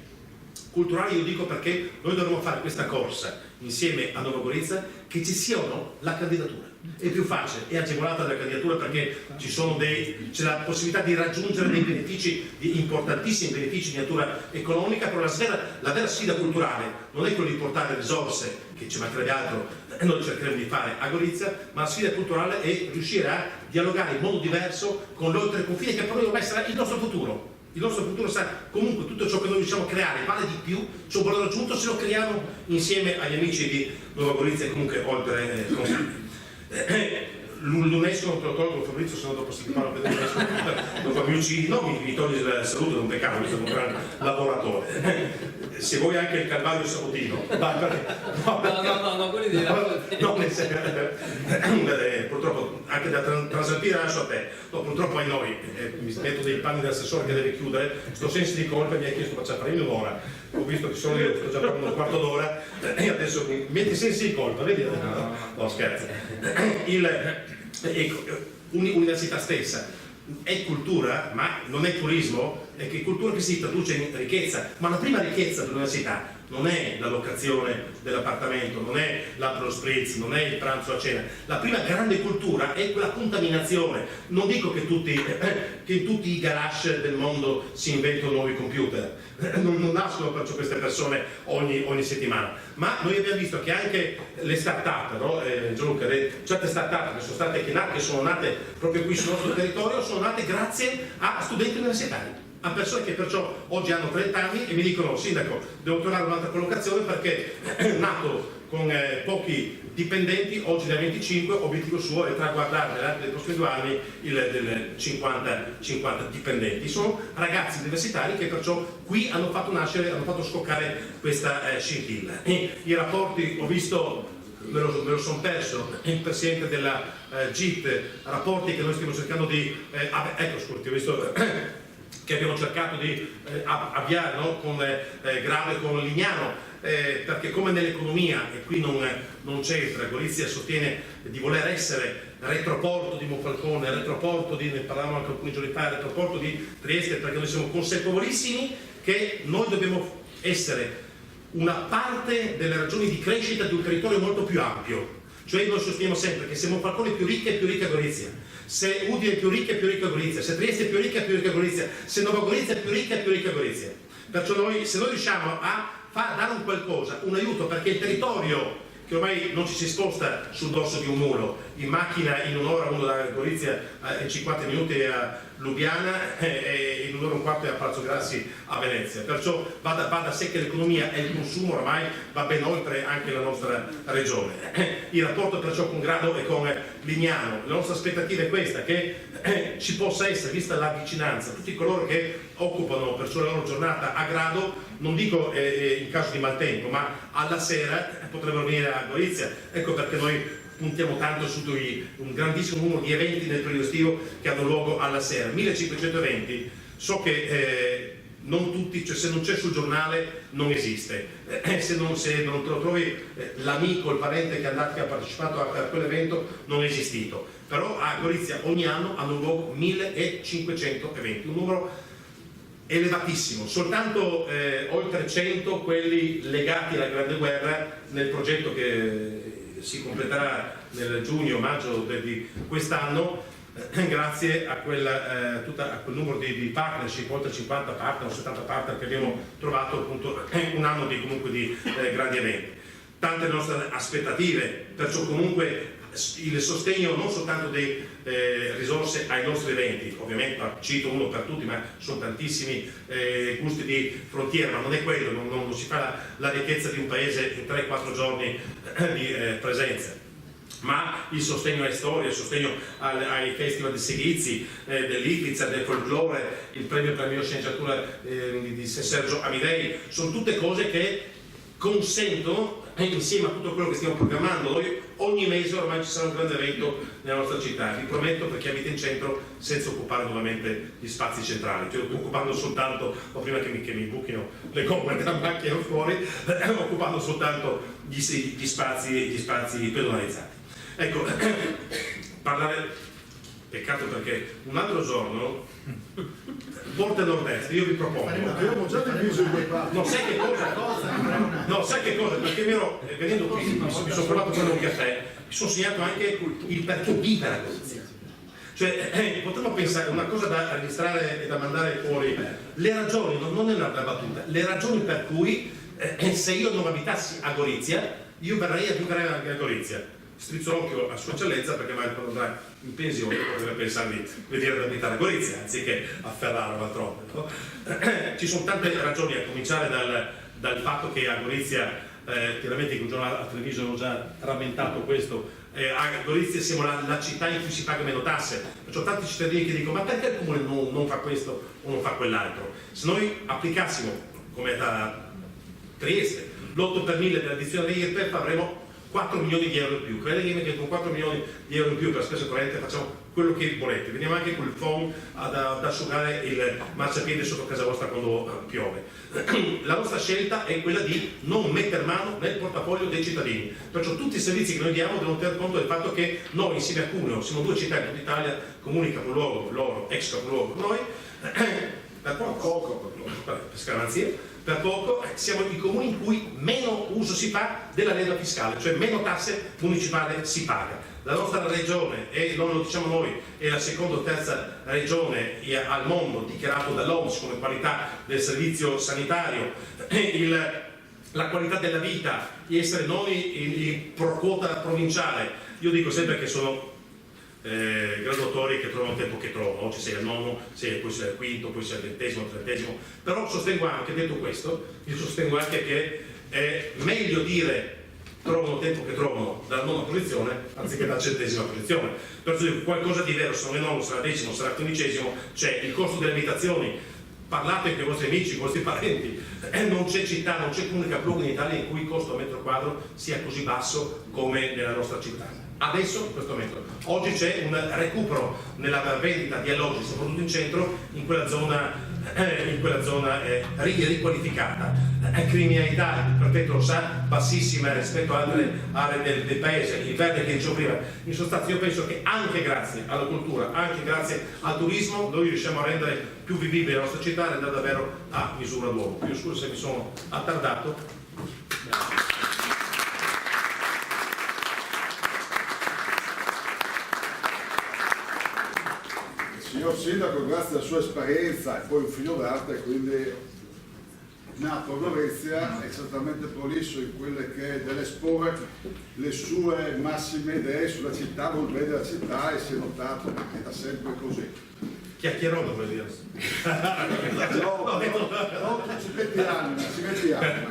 Culturale io dico perché noi dovremmo fare questa corsa insieme a Nova Gorizia, che ci sia o no la candidatura. È più facile, è agevolata la candidatura perché c'è la possibilità di raggiungere dei benefici, importantissimi benefici di natura economica, però la vera sfida culturale non è quella di portare risorse, che ci mancherebbe altro, noi cercheremo di fare a Gorizia, ma la sfida culturale è riuscire a dialogare in modo diverso con l'oltreconfine, che per noi ormai sarà il nostro futuro. Il nostro futuro sarà comunque tutto ciò che noi riusciamo a creare, vale di più, c'è un valore aggiunto se lo creiamo insieme agli amici di Nuova Gorizia e comunque oltre confine. L'UNESCO non te lo tolgo, Fabrizio, se no dopo si parla per l'UNESCO, dopo mi uccidi, no, mi togli la salute, non peccato, mi sono un gran lavoratore. Se vuoi anche il Calvario Sabotino, no, quelli di purtroppo anche da Transalpina lascio a te. No, purtroppo ai noi, mi metto dei panni dell'assessore che deve chiudere, sto senso di colpa, mi ha chiesto faccia fare in un'ora, ho visto che sono io, sto già parlando un quarto d'ora e adesso mi metti sensi di colpa, vedi? No, scherzo. L'università stessa è cultura, ma non è turismo, è che cultura che si traduce in ricchezza, ma la prima ricchezza dell'università non è la locazione dell'appartamento, non è l'apro spritz, non è il pranzo a cena. La prima grande cultura è quella contaminazione. Non dico che in tutti i garage del mondo si inventano nuovi computer, non nascono perciò queste persone ogni settimana, ma noi abbiamo visto che anche le start-up, no? Gianluca, certe start-up che sono nate proprio qui sul nostro territorio, sono nate grazie a studenti universitari, a persone che perciò oggi hanno 30 anni e mi dicono: sindaco, devo trovare un'altra collocazione perché è nato con pochi dipendenti, oggi da 25, obiettivo suo è traguardare nei prossimi 2 anni il 50 dipendenti. Sono ragazzi universitari che perciò qui hanno fatto scoccare questa scintilla. I rapporti, ho visto, me lo sono perso, il presidente della GIT, rapporti che noi stiamo cercando di ho visto che abbiamo cercato di avviare, no? Con Grave, con Lignano, perché come nell'economia, e qui non c'entra, Gorizia sostiene di voler essere retroporto di Monfalcone, retroporto ne parlavamo anche alcuni giorni fa, retroporto di Trieste, perché noi siamo consapevolissimi che noi dobbiamo essere una parte delle ragioni di crescita di un territorio molto più ampio. Cioè noi sosteniamo sempre che se Monfalcone è più ricca è Gorizia, se Udine è più ricca Gorizia, se Trieste è più ricca Gorizia, se Nova Gorizia è più ricca Gorizia. Perciò se noi riusciamo a dare un qualcosa, un aiuto, perché il territorio che ormai non ci si sposta sul dorso di un mulo, in macchina in un'ora uno da Gorizia in 50 minuti a Lubiana e in un'ora e un quarto a Palazzo Grassi a Venezia, perciò va da sé che l'economia e il consumo ormai va ben oltre anche la nostra regione. Il rapporto perciò con Grado e con Lignano, la nostra aspettativa è questa, che ci possa essere, vista la vicinanza, tutti coloro che occupano perciò la loro giornata a Grado, non dico in caso di maltempo, ma alla sera potrebbero venire a Gorizia. Ecco perché noi puntiamo tanto su un grandissimo numero di eventi nel periodo estivo che hanno luogo alla sera, 1500 eventi. So che non tutti, cioè se non c'è sul giornale non esiste, se non te lo trovi l'amico, il parente che ha partecipato a quell'evento non è esistito, però a Gorizia ogni anno hanno luogo 1500 eventi, un numero elevatissimo, soltanto oltre 100 quelli legati alla Grande Guerra nel progetto che si completerà nel giugno-maggio di quest'anno, grazie a quel numero di partnership, oltre 50 partner o 70 partner che abbiamo trovato appunto un anno di grandi eventi. Tante nostre aspettative, perciò comunque il sostegno non soltanto di risorse ai nostri eventi, ovviamente cito uno per tutti, ma sono tantissimi gusti di frontiera, ma non è quello, non si fa la ricchezza di un paese in 3-4 giorni di presenza, ma il sostegno alle storie, il sostegno ai festival di Seghizi, dell'Itliza, del folklore, il premio per la mia sceneggiatura di Sergio Amidei, sono tutte cose che consentono, insieme a tutto quello che stiamo programmando noi, ogni mese ormai ci sarà un grande evento nella nostra città. Vi prometto, perché abita in centro, senza occupare nuovamente gli spazi centrali, cioè occupando soltanto, o prima che mi buchino le gomme della macchina fuori, occupando soltanto gli spazi pedonalizzati. Ecco, parlare, peccato perché un altro giorno, Porta Nord-Est, io vi propongo. Abbiamo già diviso i due parti. No, sai che cosa? Perché venendo qui, mi sono provato a prendere un caffè, mi sono segnato anche il perché vivere a Gorizia. Cioè, potremmo pensare, una cosa da registrare e da mandare fuori, le ragioni, non è una battuta, le ragioni per cui se io non abitassi a Gorizia, io verrei a vivere a Gorizia. Strizzo l'occhio a sua eccellenza, perché magari quando andrà in pensione potrebbe pensare di venire ad abitare a Gorizia anziché a Ferrara o altrove, no? Ci sono tante ragioni, a cominciare dal fatto che a Gorizia, chiaramente il giornale a Treviso hanno già rammentato questo, a Gorizia siamo la città in cui si paga meno tasse, perciò tanti cittadini che dicono: ma perché il comune non fa questo o non fa quell'altro? Se noi applicassimo, come da Trieste, l'8 per 1000 dell'addizione IRPEF, avremo 4 milioni di euro in più. Credetemi che con 4 milioni di euro in più per spese corrente facciamo quello che volete. Veniamo anche col phon ad asciugare il marciapiede sotto casa vostra quando piove. La nostra scelta è quella di non mettere mano nel portafoglio dei cittadini. Perciò tutti i servizi che noi diamo devono tener conto del fatto che noi insieme a Cuneo siamo 2 città in tutta Italia, comuni capoluogo, loro ex capoluogo noi, per poco, per scaramanzia, per poco siamo i comuni in cui meno uso si fa della leva fiscale, cioè meno tasse municipali si paga. La nostra regione, e non lo diciamo noi, è la seconda o terza regione al mondo dichiarato dall'OMS come qualità del servizio sanitario, la qualità della vita, di essere noi in pro quota provinciale. Io dico sempre che sono graduatori che trovano il tempo che trovano, oggi sei al nono, poi sei al quinto, poi sei al 20°, 30°, però sostengo anche, detto questo, io sostengo anche che è meglio dire trovano il tempo che trovano dalla nona posizione anziché dalla 100ª posizione. Perciò dico, qualcosa di vero, sarà il nono, sarà il 10°, sarà il 15°, c'è il costo delle abitazioni. Parlate con i vostri amici, con i vostri parenti, non c'è città, non c'è comunità in Italia in cui il costo a metro quadro sia così basso come nella nostra città. Adesso, in questo momento, oggi c'è un recupero nella vendita di alloggi, soprattutto in centro, in quella zona riqualificata. Criminalità, il prefetto lo sa, bassissima rispetto a altre aree del paese, il verde che dicevo prima. In sostanza io penso che anche grazie alla cultura, anche grazie al turismo, noi riusciamo a rendere più vivibile la nostra città e rendere davvero a misura d'uomo. Io scuso se mi sono attardato. Signor Sindaco, grazie alla sua esperienza e poi un figlio d'arte, quindi nato a Gorizia, esattamente prolisso in quelle che deve esporre le sue massime idee sulla città, vuol vedere la città e si è notato che è da sempre così. Chiacchierò, vuol dire. No, ci metti anni.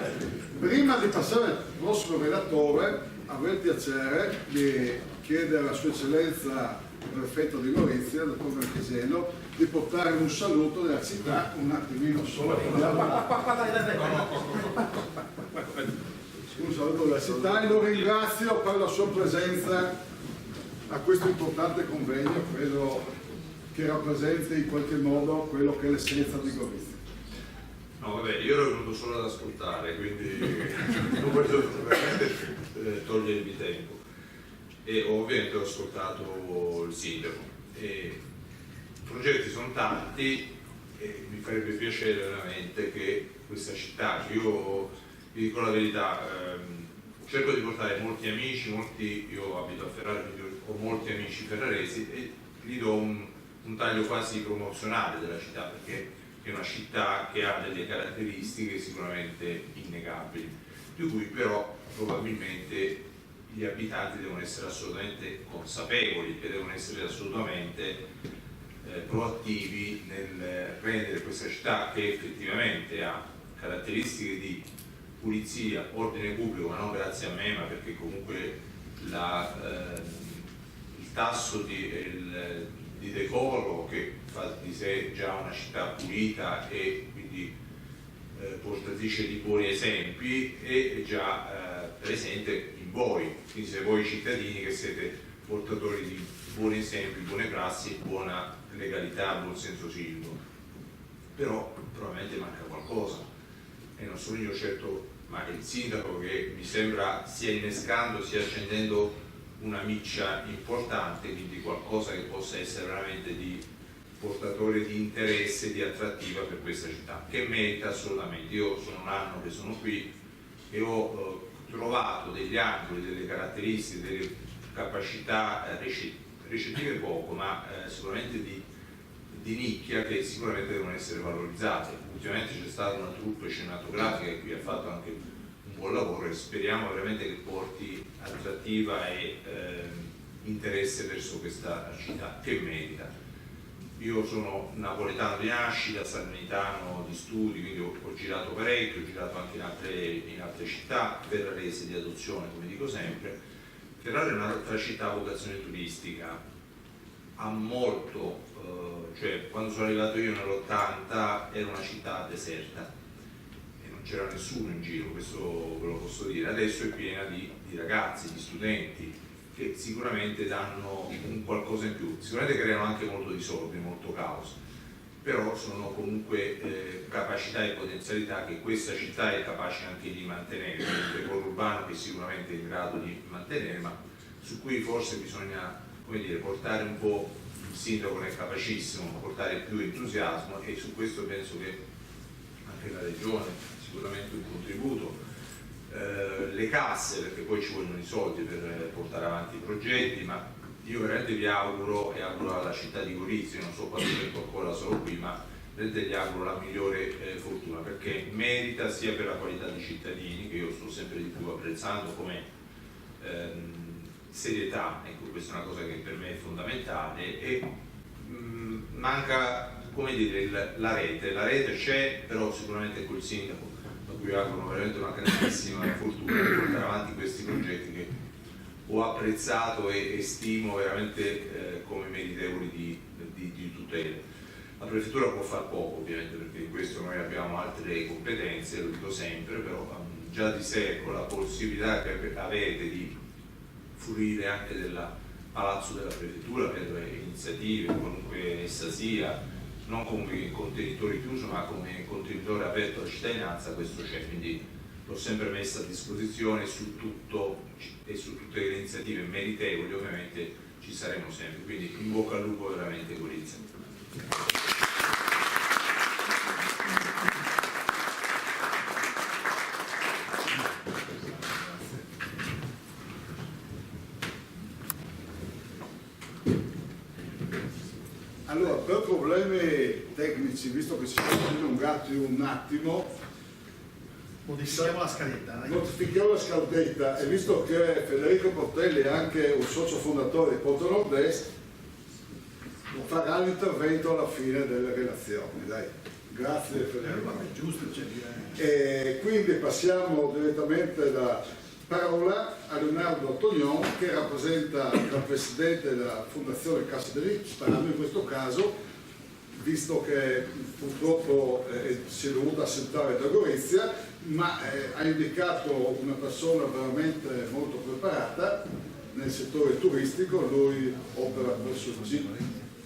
Prima di passare al prossimo relatore, avrei il piacere di chiedere alla sua eccellenza il prefetto di Gorizia, il dottor Marchesello, di portare un saluto della città un attimino solo. Un saluto della città e lo ringrazio per la sua presenza a questo importante convegno, credo che rappresenti in qualche modo quello che è l'essenza di Gorizia. No, vabbè, io ero venuto solo ad ascoltare, quindi non voglio veramente togliervi tempo. E ovviamente ho ascoltato il sindaco. I progetti sono tanti e mi farebbe piacere veramente che questa città, io vi dico la verità, cerco di portare molti amici, io abito a Ferrara, quindi ho molti amici ferraresi e gli do un taglio quasi promozionale della città, perché è una città che ha delle caratteristiche sicuramente innegabili, di cui però probabilmente gli abitanti devono essere assolutamente consapevoli e devono essere assolutamente proattivi nel rendere questa città, che effettivamente ha caratteristiche di pulizia, ordine pubblico, ma non grazie a me, ma perché comunque il tasso di decoro che fa di sé già una città pulita e quindi portatrice di buoni esempi è già presente in voi, quindi se voi cittadini che siete portatori di buoni esempi, buone prassi, buona legalità, buon senso civico. Però probabilmente manca qualcosa e non sono io certo, ma il sindaco che mi sembra stia innescando, stia accendendo una miccia importante, quindi qualcosa che possa essere veramente di portatore di interesse, di attrattiva per questa città, che merita assolutamente. Io sono un anno che sono qui e ho trovato degli angoli, delle caratteristiche, delle capacità recettive poco, ma sicuramente di nicchia, che sicuramente devono essere valorizzate. Ultimamente c'è stata una troupe cinematografica che qui ha fatto anche un buon lavoro e speriamo veramente che porti attrattiva e interesse verso questa città che merita. Io sono napoletano di nascita, salernitano di studi, quindi ho girato parecchio, ho girato anche in altre città, ferrarese di adozione, come dico sempre. Ferrara è un'altra città a vocazione turistica, ha molto, cioè quando sono arrivato io nell'80 era una città deserta e non c'era nessuno in giro, questo ve lo posso dire. Adesso è piena di ragazzi, di studenti, che sicuramente danno un qualcosa in più, sicuramente creano anche molto disordine, molto caos, però sono comunque capacità e potenzialità che questa città è capace anche di mantenere, un decoro urbano che sicuramente è in grado di mantenere, ma su cui forse bisogna, come dire, portare un po', il sindaco ne è capacissimo, portare più entusiasmo e su questo penso che anche la regione sicuramente un contributo. Le casse, perché poi ci vogliono i soldi per portare avanti i progetti, ma io veramente vi auguro e auguro alla città di Gorizia, non so quanto tempo ancora sono qui, ma veramente gli auguro la migliore fortuna, perché merita sia per la qualità dei cittadini, che io sto sempre di più apprezzando, come serietà, ecco, questa è una cosa che per me è fondamentale, e manca, come dire, la rete c'è, però sicuramente col sindaco, a cui auguro veramente una grandissima fortuna di portare avanti questi progetti che ho apprezzato e stimo veramente come meritevoli di tutele. La prefettura può far poco ovviamente, perché in questo noi abbiamo altre competenze, lo dico sempre, però già di sé con la possibilità che avete di fruire anche del palazzo della prefettura per iniziative, qualunque essa sia, non come contenitore chiuso ma come contenitore aperto alla cittadinanza, questo c'è, quindi l'ho sempre messa a disposizione su tutto e su tutte le iniziative meritevoli ovviamente ci saremo sempre, quindi in bocca al lupo veramente Gorizia. Allora, per problemi tecnici, visto che ci siamo dilungati un attimo, modifichiamo la scaletta. notifichiamo la scaletta, e visto che Federico Portelli è anche un socio fondatore di Porto Nord-Est, farà l'intervento alla fine delle relazioni. Dai. Grazie Federico. Giusto, cioè, E quindi passiamo direttamente la parola a Leonardo Tognon, che rappresenta la Presidente della Fondazione Cassa di Risparmio, in questo caso, visto che purtroppo si è dovuta assentare da Gorizia, ma ha indicato una persona veramente molto preparata nel settore turistico. Lui opera presso il GIP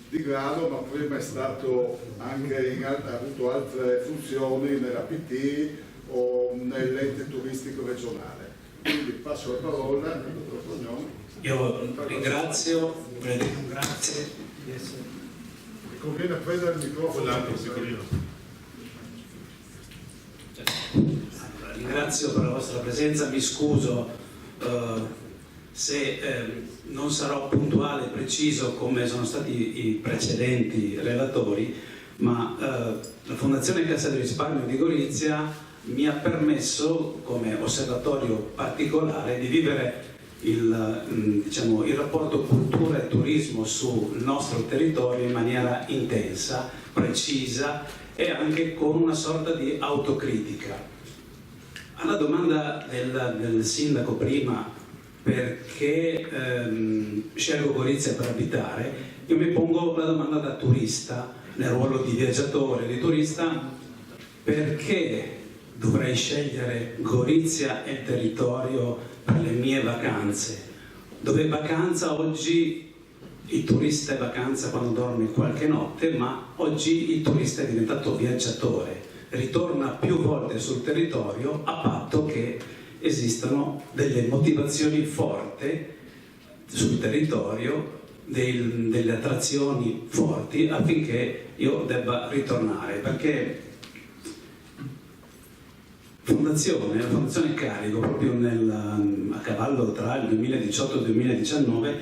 di Grado, ma prima è stato anche ha avuto altre funzioni nella PT o nell'ente turistico regionale. Quindi passo la parola al dottor Tognon. Io ringrazio, grazie di essere. Conviene prendere il microfono. Ringrazio per la vostra presenza, mi scuso se non sarò puntuale e preciso come sono stati i precedenti relatori, ma la Fondazione Cassa di Risparmio di Gorizia mi ha permesso, come osservatorio particolare, di vivere il rapporto cultura e turismo sul nostro territorio in maniera intensa, precisa e anche con una sorta di autocritica. Alla domanda del sindaco prima, perché scelgo Gorizia per abitare, io mi pongo la domanda da turista, nel ruolo di viaggiatore, di turista, perché dovrei scegliere Gorizia e il territorio per le mie vacanze, dove vacanza oggi il turista è vacanza quando dorme qualche notte, ma oggi il turista è diventato viaggiatore, ritorna più volte sul territorio a patto che esistano delle motivazioni forti sul territorio, delle attrazioni forti affinché io debba ritornare, perché la Fondazione Carico, proprio a cavallo tra il 2018 e il 2019,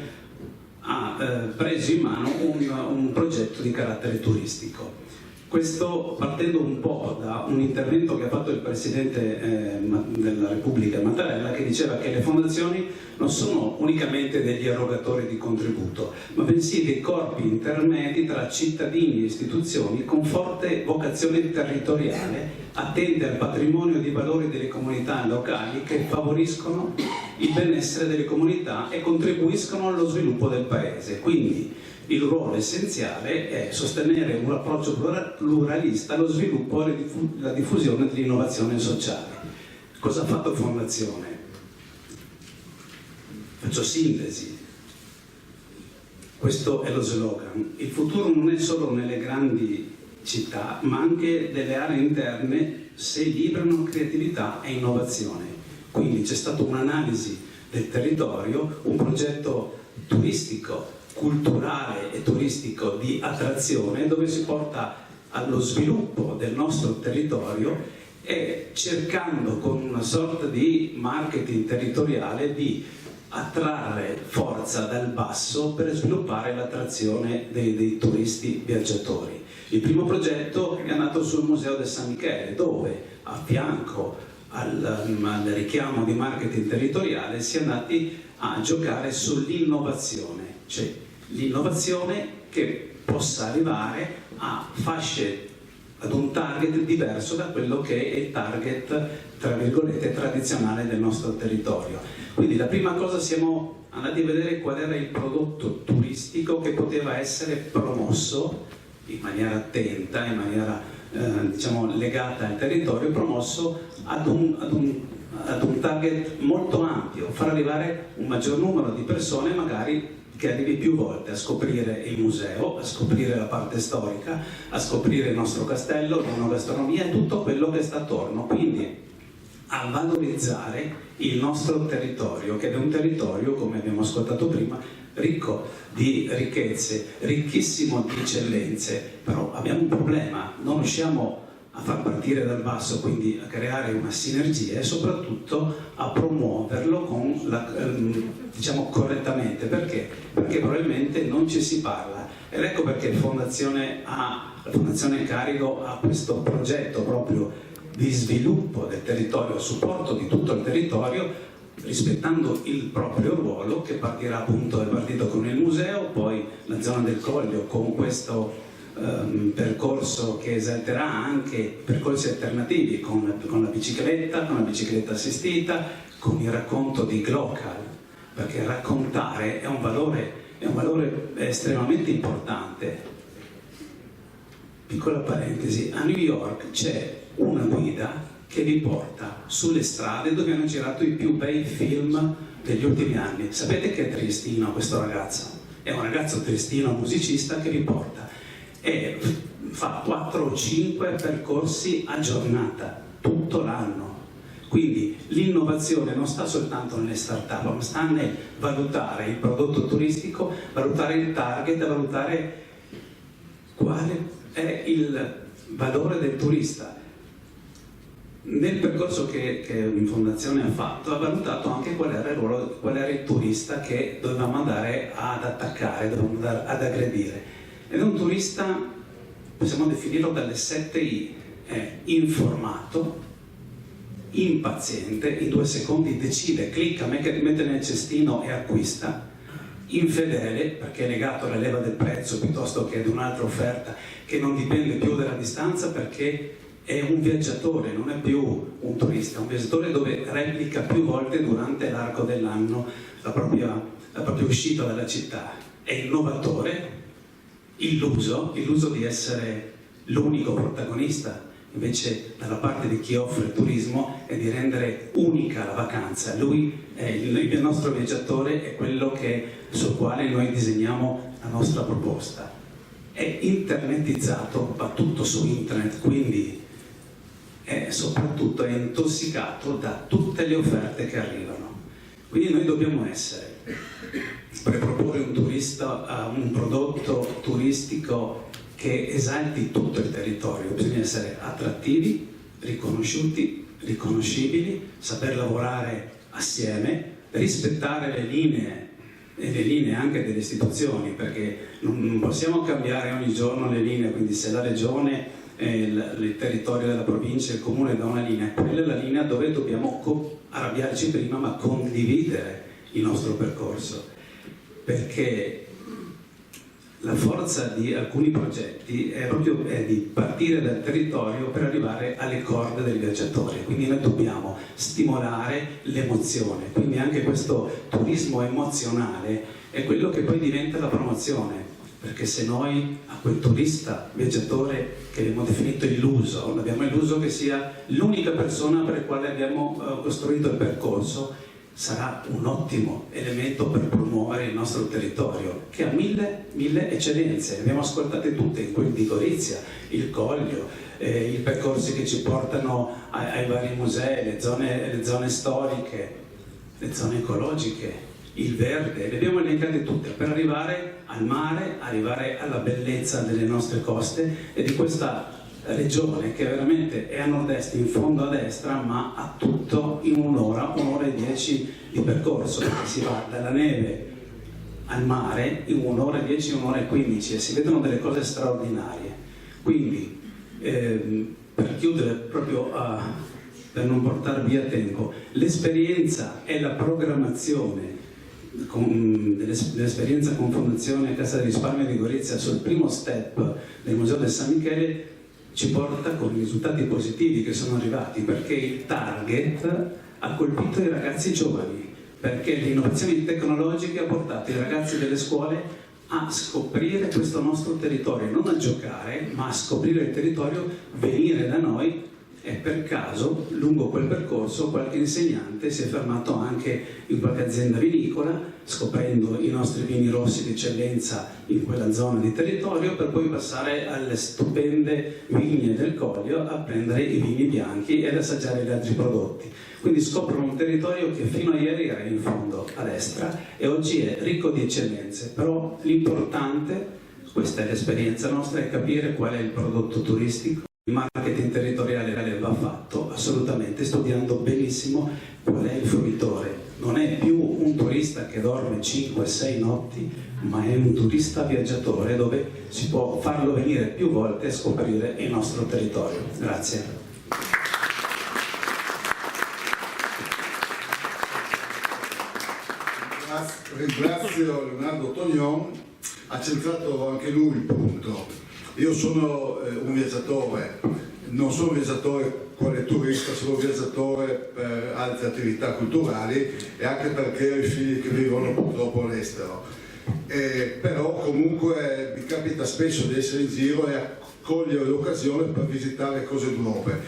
ha preso in mano un progetto di carattere turistico. Questo partendo un po' da un intervento che ha fatto il Presidente della Repubblica Mattarella, che diceva che le fondazioni non sono unicamente degli erogatori di contributo, ma bensì dei corpi intermedi tra cittadini e istituzioni con forte vocazione territoriale, attente al patrimonio di valori delle comunità locali che favoriscono il benessere delle comunità e contribuiscono allo sviluppo del Paese. Quindi il ruolo essenziale è sostenere un approccio pluralista allo sviluppo e alla diffusione dell'innovazione sociale. Cosa ha fatto Fondazione? Faccio sintesi. Questo è lo slogan. Il futuro non è solo nelle grandi città, ma anche delle aree interne se librano creatività e innovazione. Quindi c'è stata un'analisi del territorio, un progetto turistico, culturale e turistico di attrazione dove si porta allo sviluppo del nostro territorio e cercando con una sorta di marketing territoriale di attrarre forza dal basso per sviluppare l'attrazione dei turisti viaggiatori. Il primo progetto è nato sul Museo del San Michele, dove a fianco al richiamo di marketing territoriale si è andati a giocare sull'innovazione, cioè l'innovazione che possa arrivare a fasce, ad un target diverso da quello che è il target, tra virgolette, tradizionale del nostro territorio. Quindi la prima cosa siamo andati a vedere qual era il prodotto turistico che poteva essere promosso in maniera attenta, in maniera diciamo legata al territorio, promosso ad un target molto ampio, far arrivare un maggior numero di persone, magari che arrivi più volte a scoprire il museo, a scoprire la parte storica, a scoprire il nostro castello, l'enogastronomia e tutto quello che sta attorno. Quindi a valorizzare il nostro territorio, che è un territorio, come abbiamo ascoltato prima, ricco di ricchezze, ricchissimo di eccellenze, però abbiamo un problema, non riusciamo a far partire dal basso, quindi a creare una sinergia e soprattutto a promuoverlo diciamo correttamente. Perché? Perché probabilmente non ci si parla, ed ecco perché la Fondazione Carigo ha questo progetto proprio di sviluppo del territorio, a supporto di tutto il territorio, rispettando il proprio ruolo, che partirà appunto, è partito con il museo, poi la zona del Coglio con questo percorso che esalterà anche percorsi alternativi con la bicicletta assistita, con il racconto di Glocal, perché raccontare è un valore estremamente importante. Piccola parentesi, a New York c'è una guida che vi porta sulle strade dove hanno girato i più bei film degli ultimi anni. Sapete che è triestino questo ragazzo? È un ragazzo triestino musicista che vi porta e fa 4 o 5 percorsi a giornata, tutto l'anno. Quindi l'innovazione non sta soltanto nelle start-up, ma sta nel valutare il prodotto turistico, valutare il target, valutare quale è il valore del turista. Nel percorso che in Fondazione ha fatto, ha valutato anche qual era il turista che dovevamo andare ad attaccare, dovevamo andare ad aggredire. Ed è un turista, possiamo definirlo dalle 7 I, è informato, impaziente, in 2 secondi decide, clicca, mette nel cestino e acquista, infedele perché è legato alla leva del prezzo piuttosto che ad un'altra offerta che non dipende più dalla distanza, perché è un viaggiatore, non è più un turista, è un viaggiatore dove replica più volte durante l'arco dell'anno la propria uscita dalla città. È innovatore, illuso di essere l'unico protagonista, invece dalla parte di chi offre il turismo è di rendere unica la vacanza. Lui è il nostro viaggiatore, è quello sul quale noi disegniamo la nostra proposta. È internetizzato, va tutto su internet, quindi soprattutto è intossicato da tutte le offerte che arrivano. Quindi noi dobbiamo essere, per proporre un prodotto turistico che esalti tutto il territorio, bisogna essere attrattivi, riconosciuti, riconoscibili, saper lavorare assieme, rispettare le linee anche delle istituzioni, perché non possiamo cambiare ogni giorno le linee, quindi se la regione, il territorio della provincia, il comune dà una linea, quella è la linea dove dobbiamo arrabbiarci prima, ma condividere il nostro percorso, perché la forza di alcuni progetti è proprio di partire dal territorio per arrivare alle corde del viaggiatore. Quindi noi dobbiamo stimolare l'emozione, quindi anche questo turismo emozionale è quello che poi diventa la promozione, perché se noi a quel turista viaggiatore che abbiamo definito illuso, l'abbiamo illuso che sia l'unica persona per la quale abbiamo costruito il percorso, sarà un ottimo elemento per promuovere il nostro territorio, che ha mille eccellenze, le abbiamo ascoltate tutte, quel di Gorizia, il Coglio, i percorsi che ci portano ai vari musei, le zone storiche, le zone ecologiche, il verde, le abbiamo elencate tutte per arrivare al mare, arrivare alla bellezza delle nostre coste e di questa regione che veramente è a nord-est, in fondo a destra, ma ha tutto in un'ora e 10 di percorso, perché si va dalla neve al mare in 1 ora e 10, 1 ora e 15 e si vedono delle cose straordinarie. Quindi per chiudere proprio per non portare via tempo, l'esperienza e la programmazione dell'esperienza con Fondazione Cassa di Risparmio di Gorizia sul primo step del Museo del San Michele ci porta con risultati positivi che sono arrivati, perché il target ha colpito i ragazzi giovani, perché l'innovazione tecnologica ha portato i ragazzi delle scuole a scoprire questo nostro territorio, non a giocare, ma a scoprire il territorio, venire da noi. E per caso, lungo quel percorso, qualche insegnante si è fermato anche in qualche azienda vinicola, scoprendo i nostri vini rossi di eccellenza in quella zona di territorio, per poi passare alle stupende vigne del Coglio a prendere i vini bianchi ed assaggiare gli altri prodotti. Quindi scoprono un territorio che fino a ieri era in fondo a destra e oggi è ricco di eccellenze, però l'importante, questa è l'esperienza nostra, è capire qual è il prodotto turistico Il marketing territoriale va fatto assolutamente studiando benissimo qual è il fruitore. Non è più un turista che dorme 5-6 notti, ma è un turista viaggiatore dove si può farlo venire più volte a scoprire il nostro territorio. Grazie. Ringrazio Leonardo Tognon, ha centrato anche lui il punto. Io sono un viaggiatore, non sono un viaggiatore quale turista, sono un viaggiatore per altre attività culturali e anche perché ho i figli che vivono purtroppo all'estero. Però comunque mi capita spesso di essere in giro e cogliere l'occasione per visitare cose nuove.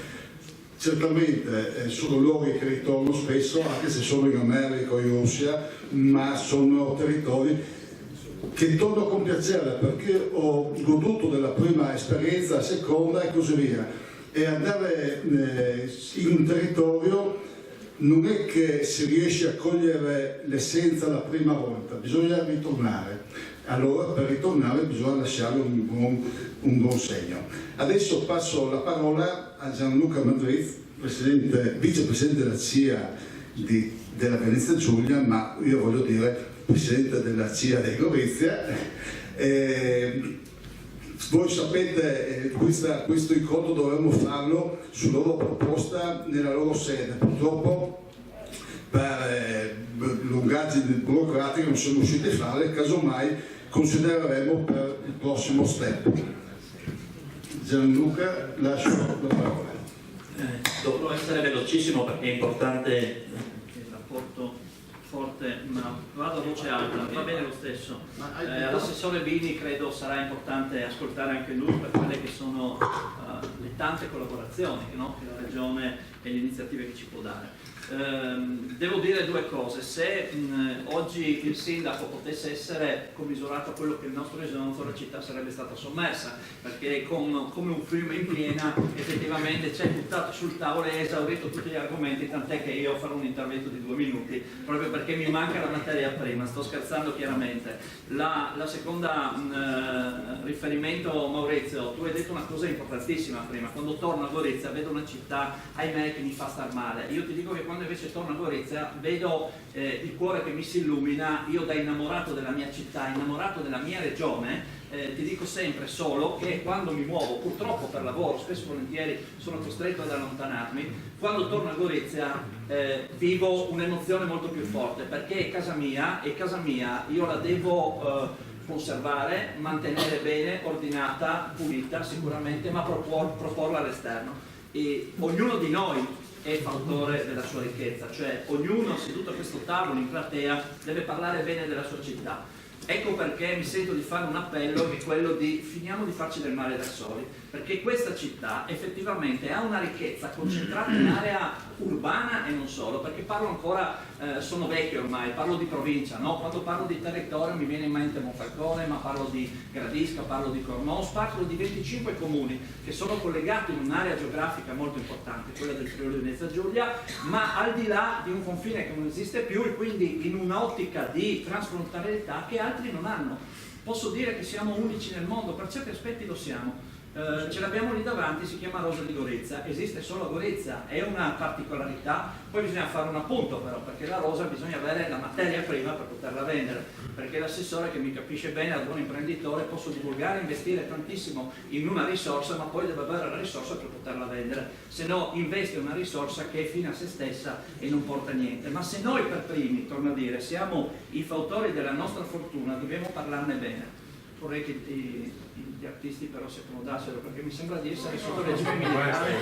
Certamente sono luoghi che ritorno spesso, anche se sono in America o in Russia, ma sono territori che torno con piacere perché ho goduto della prima esperienza, la seconda e così via. E andare in un territorio non è che si riesce a cogliere l'essenza la prima volta, bisogna ritornare. Allora per ritornare bisogna lasciare un buon segno. Adesso passo la parola a Gianluca Madriz, vicepresidente della CIA della Venezia Giulia, ma io voglio dire presidente della CIA di Gorizia. Voi sapete questo incontro dovremmo farlo su loro proposta nella loro sede, purtroppo per lungaggini burocratiche non siamo riusciti a fare, casomai considereremo per il prossimo step. Gianluca, lascio la parola. Dovrò essere velocissimo perché è importante il rapporto forte, ma vado a voce alta, va bene lo stesso. L'assessore Bini credo sarà importante ascoltare anche lui per quelle che sono le tante collaborazioni che la Regione e le iniziative che ci può dare. Devo dire due cose: se oggi il sindaco potesse essere commisurato a quello che il nostro esonero, la città sarebbe stata sommersa, perché come un fiume in piena effettivamente ci hai buttato sul tavolo e hai esaurito tutti gli argomenti, tant'è che io farò un intervento di 2 minuti proprio perché mi manca la materia prima, sto scherzando chiaramente. La seconda riferimento, Maurizio, tu hai detto una cosa importantissima prima: quando torno a Gorizia vedo una città, ahimè, che mi fa star male. Io ti dico che quando invece torno a Gorizia vedo il cuore che mi si illumina. Io, da innamorato della mia città, innamorato della mia regione, ti dico sempre solo che quando mi muovo, purtroppo per lavoro, spesso e volentieri sono costretto ad allontanarmi, quando torno a Gorizia vivo un'emozione molto più forte, perché è casa mia e casa mia io la devo conservare, mantenere bene, ordinata, pulita sicuramente, ma proporla all'esterno. E ognuno di noi è fautore della sua ricchezza, cioè ognuno seduto a questo tavolo in platea deve parlare bene della sua città. Ecco perché mi sento di fare un appello, che è quello di finiamo di farci del male da soli, perché questa città effettivamente ha una ricchezza concentrata in area urbana e non solo, perché parlo ancora, sono vecchio ormai, parlo di provincia, no? Quando parlo di territorio mi viene in mente Monfalcone, ma parlo di Gradisca, parlo di Cormons, parlo di 25 comuni che sono collegati in un'area geografica molto importante, quella del Friuli Venezia Giulia, ma al di là di un confine che non esiste più e quindi in un'ottica di transfrontalietà che altri non hanno. Posso dire che siamo unici nel mondo, per certi aspetti lo siamo. Ce l'abbiamo lì davanti, si chiama Rosa di Gorizia, esiste solo a Gorizia, è una particolarità. Poi bisogna fare un appunto però, perché la rosa bisogna avere la materia prima per poterla vendere, perché l'assessore che mi capisce bene, al buon imprenditore, posso divulgare, investire tantissimo in una risorsa, ma poi deve avere la risorsa per poterla vendere, se no investe una risorsa che è fine a se stessa e non porta niente. Ma se noi per primi, torno a dire, siamo i fautori della nostra fortuna, dobbiamo parlarne bene. Vorrei che gli artisti però si accomodassero, perché mi sembra di essere sotto il regime militare,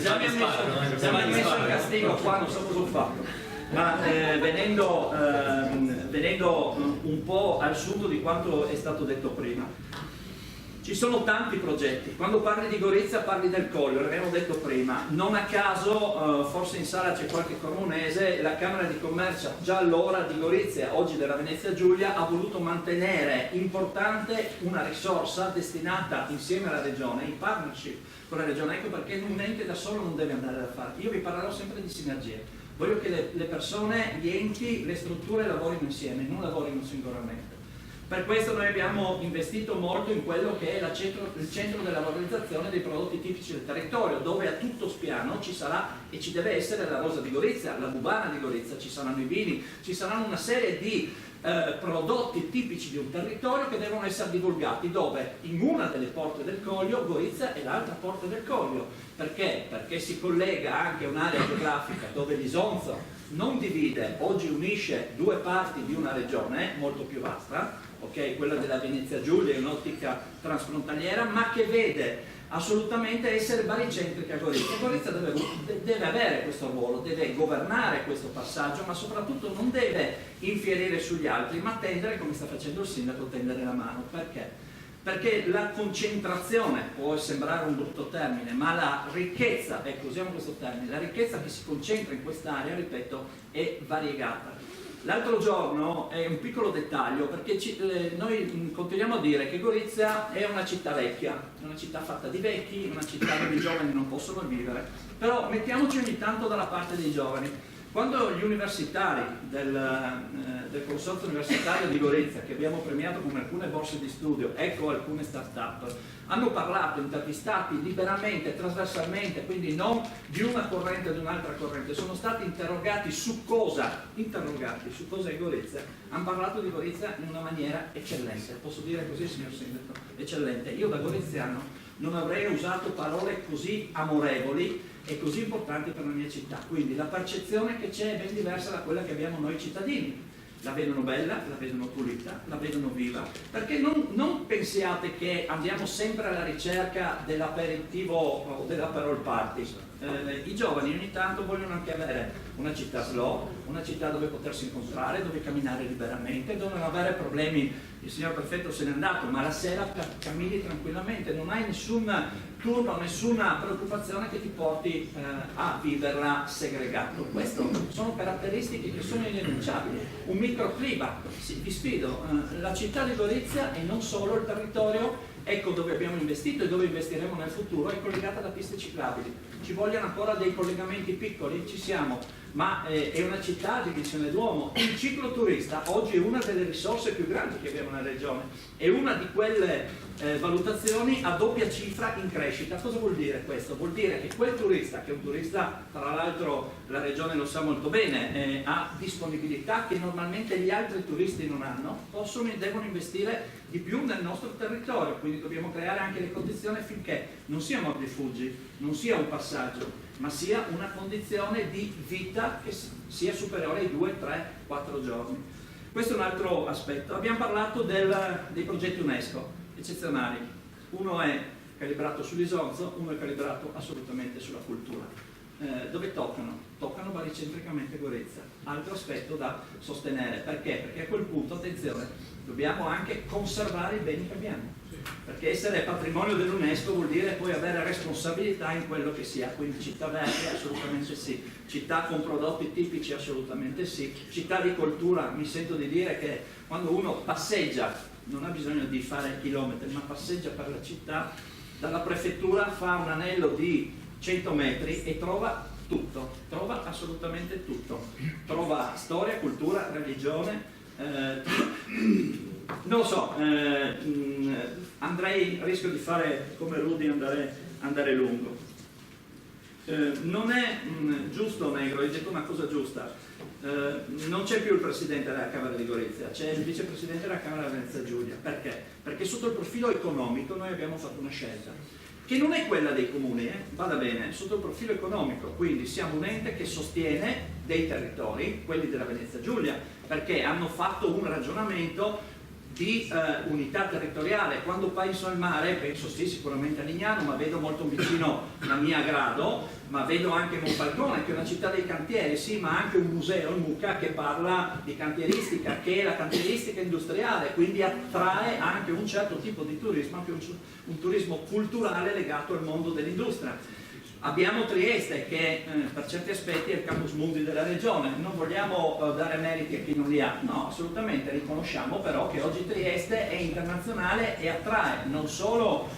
già mi ha messo il castigo qua, non so cosa ho fatto. Ma venendo un po' al sunto di quanto è stato detto prima, ci sono tanti progetti. Quando parli di Gorizia parli del Colle, l'abbiamo detto prima, non a caso, forse in sala c'è qualche cormonese, la Camera di Commercio già allora di Gorizia, oggi della Venezia Giulia, ha voluto mantenere importante una risorsa destinata insieme alla Regione, in partnership con la Regione. Ecco perché un ente da solo non deve andare da fare. Io vi parlerò sempre di sinergie. Voglio che le persone, gli enti, le strutture lavorino insieme, non lavorino singolarmente. Per questo noi abbiamo investito molto in quello che è il centro della valorizzazione dei prodotti tipici del territorio, dove a tutto spiano ci sarà e ci deve essere la rosa di Gorizia, la bubana di Gorizia, ci saranno i vini, ci saranno una serie di prodotti tipici di un territorio che devono essere divulgati, dove in una delle porte del Coglio Gorizia è l'altra porta del Coglio. Perché? Perché si collega anche a un'area geografica dove l'Isonzo non divide, oggi unisce due parti di una regione molto più vasta, okay? Quella della Venezia Giulia in un'ottica transfrontaliera, ma che vede assolutamente essere baricentrica a Gorizia. Gorizia deve avere questo ruolo, deve governare questo passaggio, ma soprattutto non deve infierire sugli altri, ma tendere, come sta facendo il sindaco, tendere la mano. Perché? Perché la concentrazione, può sembrare un brutto termine, ma la ricchezza, ecco, usiamo questo termine, la ricchezza che si concentra in quest'area, ripeto, è variegata. L'altro giorno è un piccolo dettaglio, perché noi continuiamo a dire che Gorizia è una città vecchia, una città fatta di vecchi, una città dove i giovani non possono vivere, però mettiamoci ogni tanto dalla parte dei giovani. Quando gli universitari del Consorzio Universitario di Gorizia, che abbiamo premiato con alcune borse di studio, ecco alcune start-up, hanno parlato, intervistati liberamente, trasversalmente, quindi non di una corrente o di un'altra corrente, sono stati interrogati su cosa è Gorizia, hanno parlato di Gorizia in una maniera eccellente, posso dire così, signor Sindaco, eccellente. Io da gorizziano non avrei usato parole così amorevoli e così importanti per la mia città, quindi la percezione che c'è è ben diversa da quella che abbiamo noi cittadini. La vedono bella, la vedono pulita, la vedono viva, perché non pensiate che andiamo sempre alla ricerca dell'aperitivo o dell'aperol party. I giovani ogni tanto vogliono anche avere una città slow, una città dove potersi incontrare, dove camminare liberamente, dove non avere problemi. Il signor prefetto se n'è andato, ma la sera cammini tranquillamente, non hai nessun turno, nessuna preoccupazione che ti porti a viverla segregato. Queste sono caratteristiche che sono irrinunciabili. Un microclima, vi sfido, la città di Gorizia e non solo il territorio, ecco dove abbiamo investito e dove investiremo nel futuro, è collegata da piste ciclabili. Ci vogliono ancora dei collegamenti piccoli? Ci siamo, ma è una città di Visione d'Uomo. Il cicloturista oggi è una delle risorse più grandi che abbiamo nella regione, è una di quelle valutazioni a doppia cifra in crescita. Cosa vuol dire questo? Vuol dire che quel turista, che è un turista, tra l'altro la regione lo sa molto bene, ha disponibilità che normalmente gli altri turisti non hanno, possono e devono investire di più nel nostro territorio, quindi dobbiamo creare anche le condizioni affinché non sia mordi-fuggi, non sia un passaggio, ma sia una condizione di vita che sia superiore ai 2, 3, 4 giorni. Questo è un altro aspetto. Abbiamo parlato dei progetti UNESCO, eccezionali. Uno è calibrato sull'Isonzo, uno è calibrato assolutamente sulla cultura. Dove toccano? Toccano baricentricamente Gorizia. Altro aspetto da sostenere. Perché? Perché a quel punto, attenzione, dobbiamo anche conservare i beni che abbiamo. Perché essere patrimonio dell'UNESCO vuol dire poi avere responsabilità in quello che si ha, quindi città verde assolutamente sì, città con prodotti tipici assolutamente sì, città di cultura. Mi sento di dire che quando uno passeggia, non ha bisogno di fare chilometri, ma passeggia per la città, dalla prefettura fa un anello di 100 metri e trova tutto, trova assolutamente tutto, trova storia, cultura, religione, non lo so, rischio di fare come Rudy, andare lungo. Non è giusto, Negro, hai detto una cosa giusta, non c'è più il presidente della Camera di Gorizia, c'è il vicepresidente della Camera della Venezia Giulia. Perché? Perché sotto il profilo economico noi abbiamo fatto una scelta che non è quella dei comuni, vada bene, sotto il profilo economico, quindi siamo un ente che sostiene dei territori, quelli della Venezia Giulia, perché hanno fatto un ragionamento di unità territoriale. Quando penso al mare, penso sì sicuramente a Lignano, ma vedo molto vicino la mia a Grado, ma vedo anche Monfalcone, che è una città dei cantieri, sì, ma anche un museo, il MUCA, che parla di cantieristica, che è la cantieristica industriale, quindi attrae anche un certo tipo di turismo, anche un turismo culturale legato al mondo dell'industria. Abbiamo Trieste che per certi aspetti è il campus mundi della regione, non vogliamo dare meriti a chi non li ha, no, assolutamente, riconosciamo però che oggi Trieste è internazionale e attrae non solo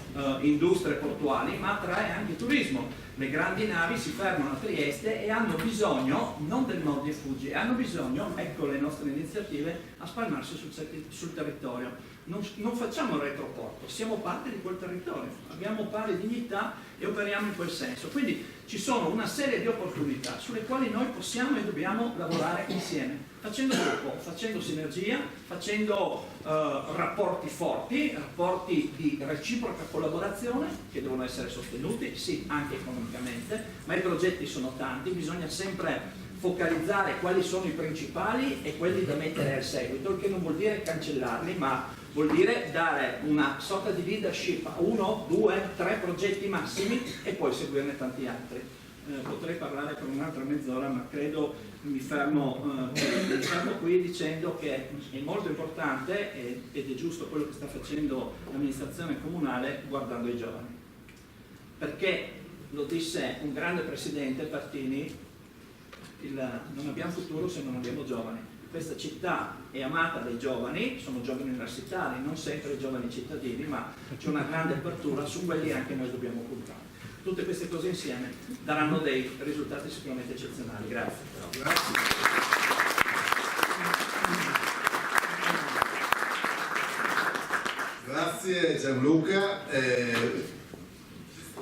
industrie portuali, ma attrae anche turismo. Le grandi navi si fermano a Trieste e hanno bisogno, non del mordi e fuggi, hanno bisogno, ecco le nostre iniziative, a spalmarsi sul territorio. Non facciamo il retroporto, siamo parte di quel territorio, abbiamo pari dignità e operiamo in quel senso. Quindi ci sono una serie di opportunità sulle quali noi possiamo e dobbiamo lavorare insieme, facendo gruppo, facendo sinergia, facendo rapporti forti, rapporti di reciproca collaborazione che devono essere sostenuti, sì, anche economicamente, ma i progetti sono tanti, bisogna sempre focalizzare quali sono i principali e quelli da mettere al seguito, il che non vuol dire cancellarli, ma vuol dire dare una sorta di leadership a 1, 2, 3 progetti massimi e poi seguirne tanti altri. Potrei parlare per un'altra mezz'ora, ma credo mi fermo qui dicendo che è molto importante ed è giusto quello che sta facendo l'amministrazione comunale guardando i giovani. Perché, lo disse un grande presidente, Pertini, non abbiamo futuro se non abbiamo giovani. Questa città è amata dai giovani, sono giovani universitari, non sempre giovani cittadini, ma c'è una grande apertura, su quelli anche noi dobbiamo puntare. Tutte queste cose insieme daranno dei risultati sicuramente eccezionali. Grazie. Grazie Gianluca.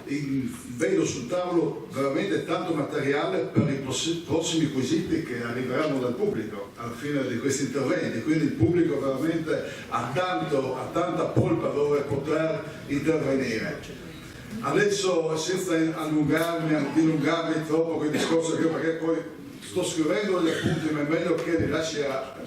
Vedo sul tavolo veramente tanto materiale per i prossimi quesiti che arriveranno dal pubblico alla fine di questi interventi, quindi il pubblico veramente ha tanta polpa dove poter intervenire. Adesso, senza dilungarmi troppo con il discorso, perché poi sto scrivendo gli appunti, ma è meglio che li lasci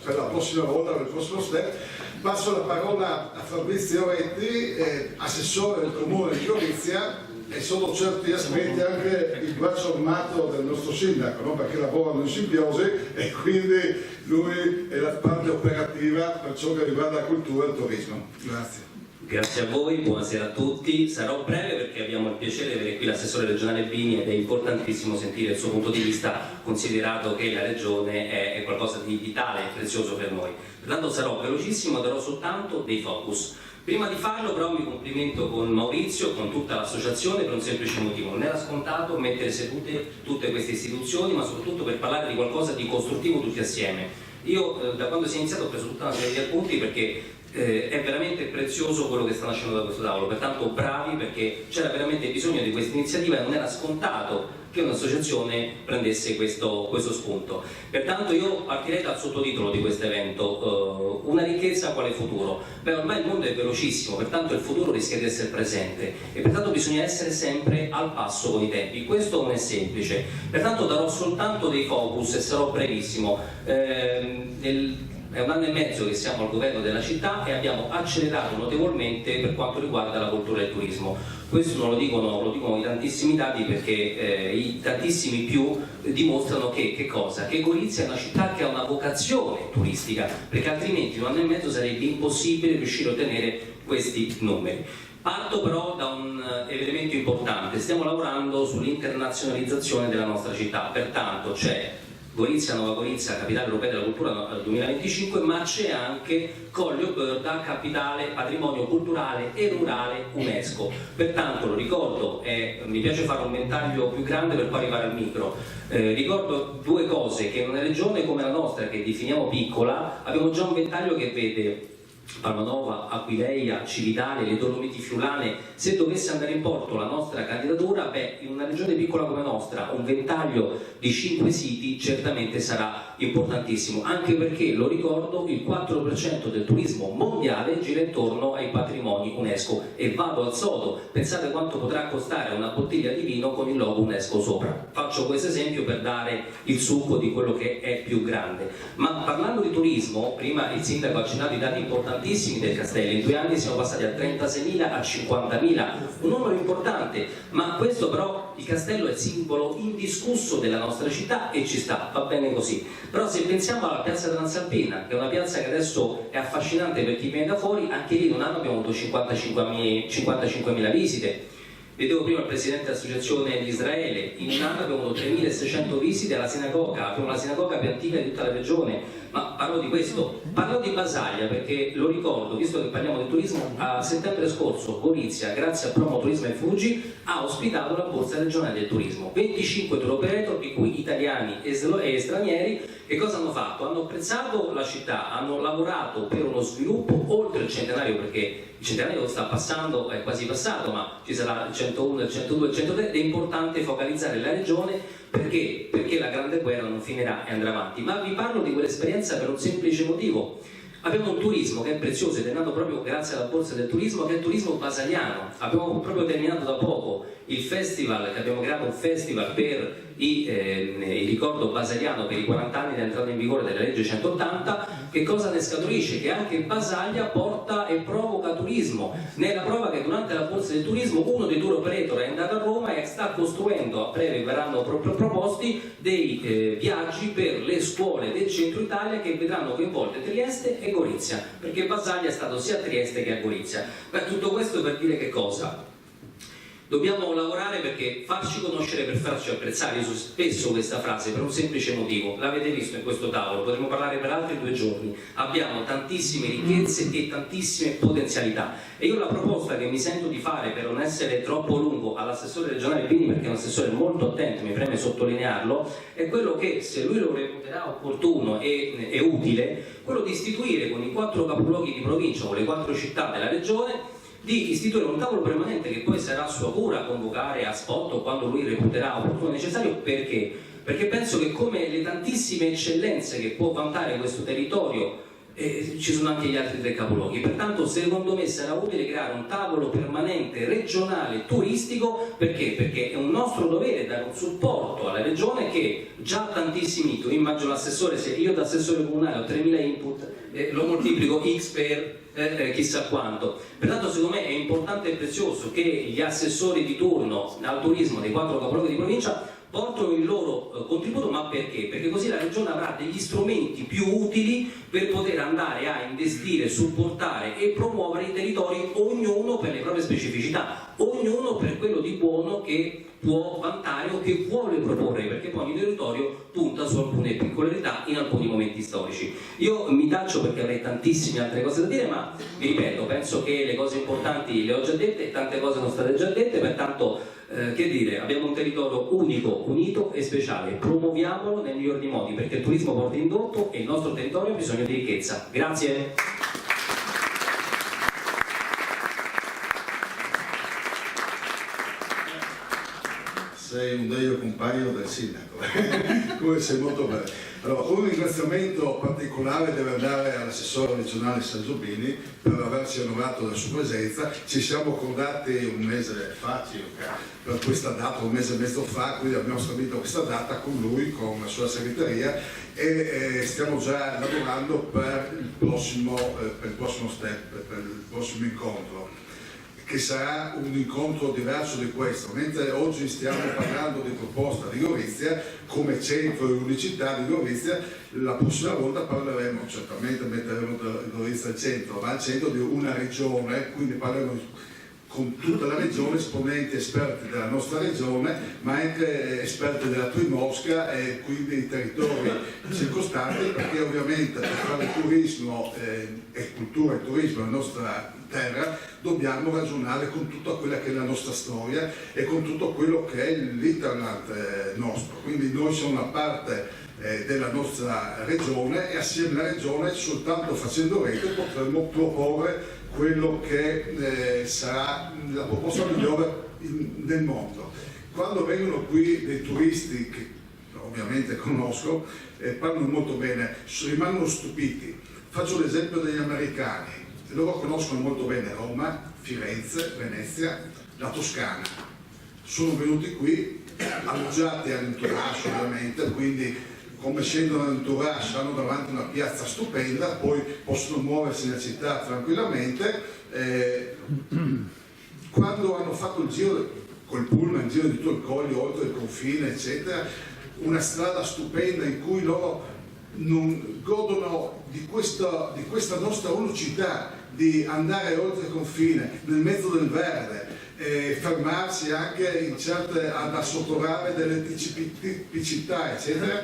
per la prossima volta, per il prossimo step. Passo la parola a Fabrizio Retti, assessore del Comune di Gorizia, e sotto certi aspetti anche il braccio armato del nostro sindaco, no? Perché lavorano in simbiosi e quindi lui è la parte operativa per ciò che riguarda la cultura e il turismo. Grazie. Grazie a voi, buonasera a tutti. Sarò breve perché abbiamo il piacere di avere qui l'assessore regionale Bini ed è importantissimo sentire il suo punto di vista, considerato che la regione è qualcosa di vitale e prezioso per noi. Pertanto sarò velocissimo, darò soltanto dei focus. Prima di farlo però mi complimento con Maurizio, con tutta l'associazione, per un semplice motivo: non era scontato mettere sedute tutte queste istituzioni, ma soprattutto per parlare di qualcosa di costruttivo tutti assieme. Io da quando si è iniziato ho preso tutta una serie di appunti perché è veramente prezioso quello che sta nascendo da questo tavolo, pertanto bravi, perché c'era veramente bisogno di questa iniziativa e non era scontato che un'associazione prendesse questo spunto. Pertanto io partirei dal sottotitolo di questo evento, una ricchezza quale futuro? Beh, ormai il mondo è velocissimo, pertanto il futuro rischia di essere presente e pertanto bisogna essere sempre al passo con i tempi. Questo non è semplice, pertanto darò soltanto dei focus e sarò brevissimo. È un anno e mezzo che siamo al governo della città e abbiamo accelerato notevolmente per quanto riguarda la cultura e il turismo. Questo non lo dicono i tantissimi dati, perché i tantissimi più dimostrano che cosa? Che Gorizia è una città che ha una vocazione turistica, perché altrimenti in un anno e mezzo sarebbe impossibile riuscire a ottenere questi numeri. Parto però da un elemento importante: stiamo lavorando sull'internazionalizzazione della nostra città, pertanto c'è Gorizia, Nuova Gorizia, capitale europea della cultura 2025, ma c'è anche Collio Börda, capitale patrimonio culturale e rurale UNESCO. Pertanto lo ricordo, mi piace fare un ventaglio più grande per poi arrivare al micro. Ricordo due cose: che in una regione come la nostra, che definiamo piccola, abbiamo già un ventaglio che vede Palmanova, Aquileia, Cividale, le Dolomiti Friulane. Se dovesse andare in porto la nostra candidatura, beh, in una regione piccola come nostra un ventaglio di 5 siti certamente sarà importantissimo, anche perché, lo ricordo, il 4% del turismo mondiale gira intorno ai patrimoni UNESCO. E vado al sodo, pensate quanto potrà costare una bottiglia di vino con il logo UNESCO sopra. Faccio questo esempio per dare il succo di quello che è più grande. Ma parlando di turismo, prima il sindaco ha accennato i dati importantissimi del Castello. In 2 anni siamo passati da 36.000 a 50.000, un numero importante, ma questo però, il Castello è il simbolo indiscusso della nostra città e ci sta, va bene così. Però se pensiamo alla piazza Transalpina, che è una piazza che adesso è affascinante per chi viene da fuori, anche lì in un anno abbiamo avuto 55.000 visite. Vedevo prima il presidente dell'associazione di Israele, in un anno abbiamo avuto 3.600 visite alla sinagoga, abbiamo la sinagoga più antica di tutta la regione. Ma parlo di questo, parlo di Basaglia perché lo ricordo, visto che parliamo di turismo, a settembre scorso Gorizia, grazie a Promo Turismo e Fugi, ha ospitato la borsa regionale del turismo, 25 tour operator, di cui italiani e stranieri. Che cosa hanno fatto? Hanno apprezzato la città, hanno lavorato per uno sviluppo oltre il centenario, perché il centenario sta passando, è quasi passato, ma ci sarà il 101, il 102, il 103, ed è importante focalizzare la regione perché la grande guerra non finirà e andrà avanti. Ma vi parlo di quell'esperienza per un semplice motivo. Abbiamo un turismo che è prezioso ed è nato proprio grazie alla borsa del turismo, che è il turismo basaliano. Abbiamo proprio terminato da poco il festival, che abbiamo creato un festival per il ricordo basaliano per i 40 anni dell'entrata in vigore della legge 180. Che cosa ne scaturisce? Che anche Basaglia porta e provoca turismo, nella prova che durante la borsa del turismo uno dei tour operator è andato a Roma e sta costruendo, a breve verranno proposti dei viaggi per le scuole del centro Italia che vedranno coinvolte Trieste e Gorizia, perché Basaglia è stato sia a Trieste che a Gorizia. Beh, tutto questo per dire che cosa? Dobbiamo lavorare perché farci conoscere per farci apprezzare. Io uso spesso questa frase per un semplice motivo, l'avete visto in questo tavolo, potremmo parlare per altri 2 giorni. Abbiamo tantissime ricchezze e tantissime potenzialità, e io la proposta che mi sento di fare, per non essere troppo lungo, all'assessore regionale Bini, perché è un assessore molto attento, mi preme sottolinearlo, è quello che, se lui lo reputerà opportuno e utile, quello di istituire con i 4 capoluoghi di provincia, con le 4 città della regione, di istituire un tavolo permanente che poi sarà a sua cura convocare a spot o quando lui reputerà opportuno e necessario. Perché? Perché penso che, come le tantissime eccellenze che può vantare questo territorio, ci sono anche gli altri 3 capoluoghi. Pertanto secondo me sarà utile creare un tavolo permanente regionale turistico. Perché? Perché è un nostro dovere dare un supporto alla regione che già ha tantissimi input. Immagino l'assessore, se io da assessore comunale ho 3.000 input, lo moltiplico x per chissà quanto. Pertanto secondo me è importante e prezioso che gli assessori di turno al turismo dei 4 capoluoghi di provincia portano il loro contributo. Ma perché? Perché così la regione avrà degli strumenti più utili per poter andare a investire, supportare e promuovere i territori, ognuno per le proprie specificità, ognuno per quello di buono che può vantare o che vuole proporre, perché poi ogni territorio punta su alcune peculiarità in alcuni momenti storici. Io mi taccio perché avrei tantissime altre cose da dire, ma vi ripeto, penso che le cose importanti le ho già dette e tante cose sono state già dette. Pertanto che dire, abbiamo un territorio unico, unito e speciale, promuoviamolo nel miglior dei modi, perché il turismo porta indotto e il nostro territorio ha bisogno di ricchezza. Grazie. Sei un degno compagno del sindaco, come sei molto bello. Allora, un ringraziamento particolare deve andare all'assessore regionale Sergio Bini per averci onorato della sua presenza. Ci siamo accordati un mese fa circa per questa data, un mese e mezzo fa, quindi abbiamo stabilito questa data con lui, con la sua segreteria, e stiamo già lavorando per il prossimo step, per il prossimo incontro, che sarà un incontro diverso di questo. Mentre oggi stiamo parlando di proposta di Gorizia come centro e unicità di Gorizia, la prossima volta parleremo, certamente metteremo Gorizia al centro, ma al centro di una regione, quindi parleremo con tutta la regione, esponenti esperti della nostra regione, ma anche esperti della Primosca e quindi i territori circostanti, perché ovviamente per fare turismo e cultura e turismo nella nostra terra dobbiamo ragionare con tutta quella che è la nostra storia e con tutto quello che è l'Interland nostro. Quindi noi siamo una parte della nostra regione e assieme alla regione, soltanto facendo rete, potremo proporre quello che sarà la proposta migliore nel mondo. Quando vengono qui dei turisti che ovviamente conosco, parlano molto bene, rimangono stupiti. Faccio l'esempio degli americani. Loro conoscono molto bene Roma, Firenze, Venezia, la Toscana. Sono venuti qui, alloggiati all'entourage ovviamente, quindi come scendono all'entourage hanno davanti una piazza stupenda, poi possono muoversi nella città tranquillamente. Quando hanno fatto il giro col pullman, il giro di tutto il Coglio, oltre il confine, eccetera, una strada stupenda in cui loro non godono di questa nostra unicità di andare oltre il confine, nel mezzo del verde, fermarsi anche ad assottovarre delle tipicità eccetera,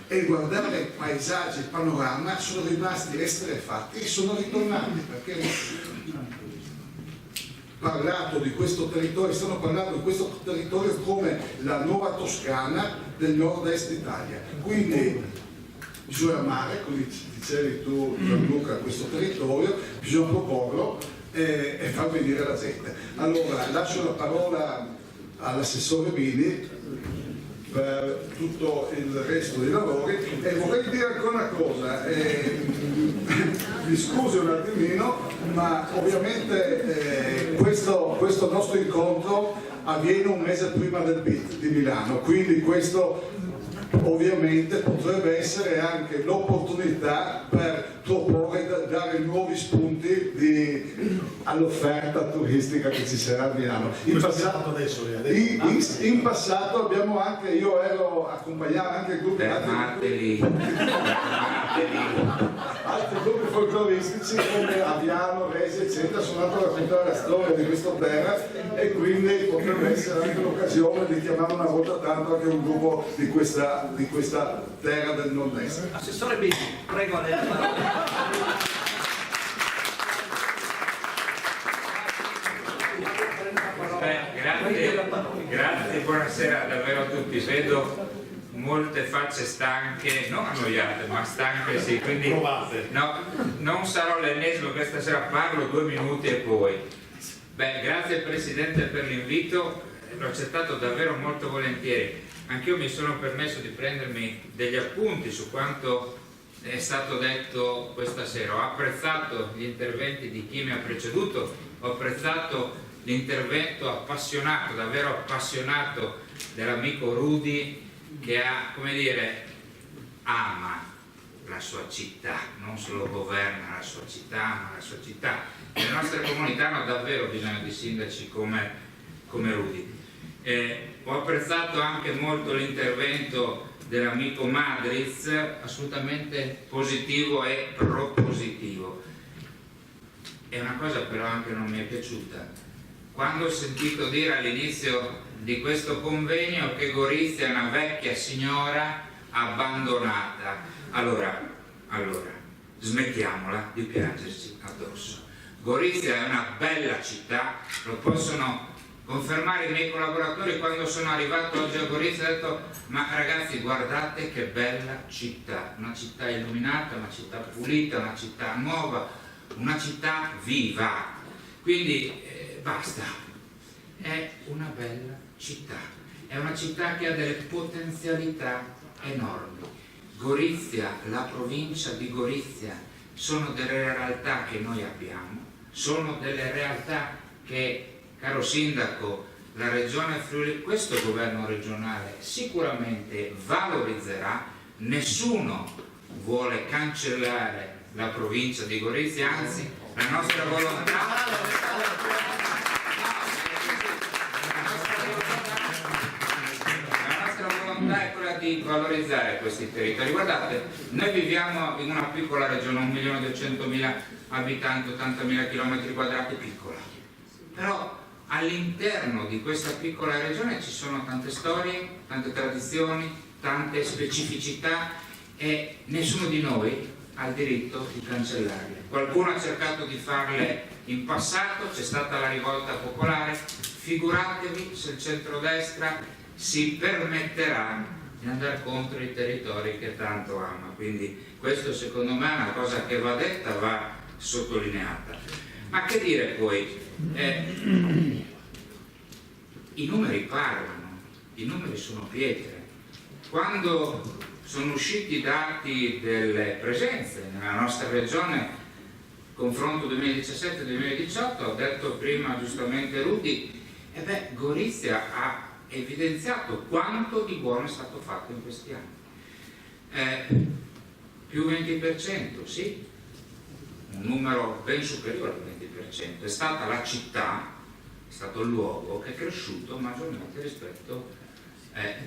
e guardare il paesaggio, il panorama, sono rimasti esterrefatti e sono ritornati, perché parlato di questo territorio, stanno parlando di questo territorio come la nuova Toscana del nord-est Italia. Quindi bisogna amare, come dicevi tu Gianluca, questo territorio, bisogna proporlo e far venire la gente. Allora lascio la parola all'assessore Bini per tutto il resto dei lavori, e vorrei dire ancora una cosa, mi scusi un attimino, ma ovviamente questo nostro incontro avviene un mese prima del BIT di Milano, quindi questo ovviamente potrebbe essere anche l'opportunità per proporre, dare nuovi spunti all'offerta turistica che ci sarà a Milano. In passato abbiamo anche, io ero accompagnato anche il gruppo altri gruppi folcloristici come Aviano, Resi eccetera, sono andato a raccontare la storia di questa terra, e quindi potrebbe essere anche l'occasione di chiamare una volta tanto anche un gruppo di questa terra del nord-est. Assessore Bini, prego a lei la parola. Grazie, buonasera davvero a tutti. Vedo molte facce stanche, non annoiate ma stanche, sì, quindi no, non sarò l'ennesimo, questa sera parlo 2 minuti e poi. Grazie Presidente per l'invito, l'ho accettato davvero molto volentieri. Anch'io mi sono permesso di prendermi degli appunti su quanto è stato detto questa sera. Ho apprezzato gli interventi di chi mi ha preceduto, ho apprezzato l'intervento appassionato, davvero appassionato, dell'amico Rudy, che ha, come dire, ama la sua città, non solo governa la sua città, ma la sua città. Le nostre comunità hanno davvero bisogno di sindaci come Rudy. Ho apprezzato anche molto l'intervento dell'amico Madriz, assolutamente positivo e propositivo. E una cosa però anche non mi è piaciuta. Quando ho sentito dire all'inizio di questo convegno che Gorizia è una vecchia signora abbandonata, allora smettiamola di piangerci addosso. Gorizia è una bella città, lo possono confermare i miei collaboratori. Quando sono arrivato oggi a Gorizia ho detto: ma ragazzi, guardate che bella città, una città illuminata, una città pulita, una città nuova, una città viva. Quindi basta, è una bella città, è una città che ha delle potenzialità enormi. Gorizia, la provincia di Gorizia, sono delle realtà che noi abbiamo, sono delle realtà che, caro Sindaco, la Regione Friuli, questo governo regionale sicuramente valorizzerà. Nessuno vuole cancellare la provincia di Gorizia, anzi la nostra volontà è quella di valorizzare questi territori. Guardate, noi viviamo in una piccola regione, 1.200.000 abitanti, 80.000 km², piccola, però all'interno di questa piccola regione ci sono tante storie, tante tradizioni, tante specificità, e nessuno di noi ha il diritto di cancellarle. Qualcuno ha cercato di farle in passato, c'è stata la rivolta popolare, figuratevi se il centrodestra si permetterà di andare contro i territori che tanto ama. Quindi questo secondo me è una cosa che va detta, va sottolineata. Ma che dire poi? I numeri parlano, i numeri sono pietre. Quando sono usciti i dati delle presenze nella nostra regione, confronto 2017-2018, ho detto prima giustamente Rudy, Gorizia ha evidenziato quanto di buono è stato fatto in questi anni. Più 20%, sì, un numero ben superiore al 20%. È stata la città, è stato il luogo che è cresciuto maggiormente rispetto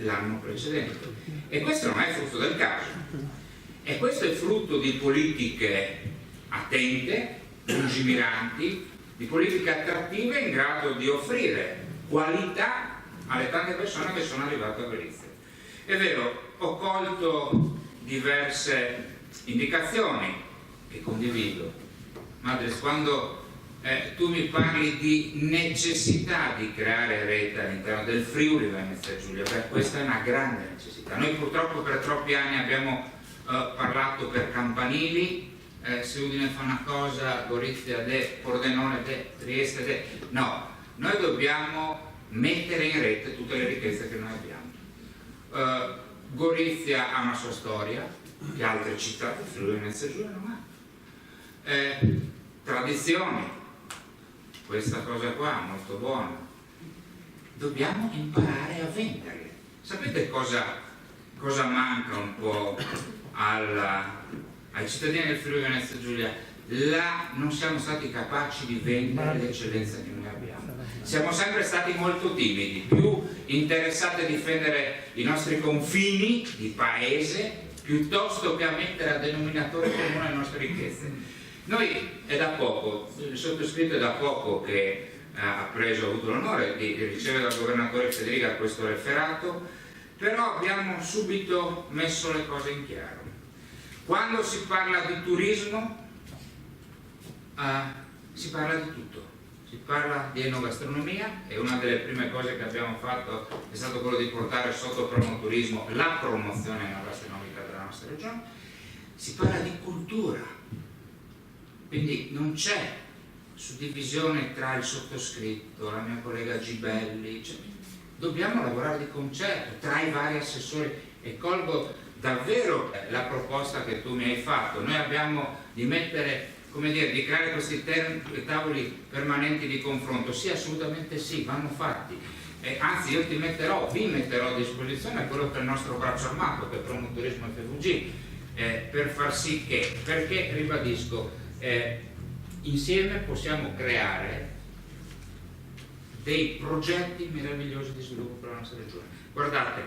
l'anno precedente. E questo non è frutto del caso, e questo è frutto di politiche attente, lungimiranti, di politiche attrattive in grado di offrire qualità alle tante persone che sono arrivate a Gorizia. È vero, ho colto diverse indicazioni che condivido. Madres, quando tu mi parli di necessità di creare rete all'interno del Friuli Venezia Giulia, questa è una grande necessità. Noi purtroppo per troppi anni abbiamo parlato per campanili, se Udine fa una cosa, Gorizia de, Pordenone de, Trieste de. No, noi dobbiamo mettere in rete tutte le ricchezze che noi abbiamo. Gorizia ha una sua storia che altre città del Friuli Venezia Giulia non ha. Tradizioni, questa cosa qua molto buona, dobbiamo imparare a venderle. Sapete cosa manca un po' ai cittadini del Friuli Venezia Giulia? Là non siamo stati capaci di vendere l'eccellenza che noi abbiamo. Siamo sempre stati molto timidi, più interessati a difendere i nostri confini di paese piuttosto che a mettere a denominatore comune le nostre ricchezze. Noi è da poco, il sottoscritto è da poco che ha avuto l'onore di ricevere dal governatore Federica questo referato, però abbiamo subito messo le cose in chiaro. Quando si parla di turismo si parla di tutto, si parla di enogastronomia e una delle prime cose che abbiamo fatto è stato quello di portare sotto promoturismo la promozione enogastronomica della nostra regione. Si parla di cultura. Quindi non c'è suddivisione tra il sottoscritto, la mia collega Gibelli, cioè, dobbiamo lavorare di concerto tra i vari assessori e colgo davvero la proposta che tu mi hai fatto. Noi abbiamo di mettere, come dire, di creare questi tavoli permanenti di confronto. Sì, assolutamente sì, vanno fatti. Anzi, io vi metterò a disposizione quello che è il nostro braccio armato, che è Promoturismo FVG, per far sì che, perché ribadisco, insieme possiamo creare dei progetti meravigliosi di sviluppo per la nostra regione. Guardate,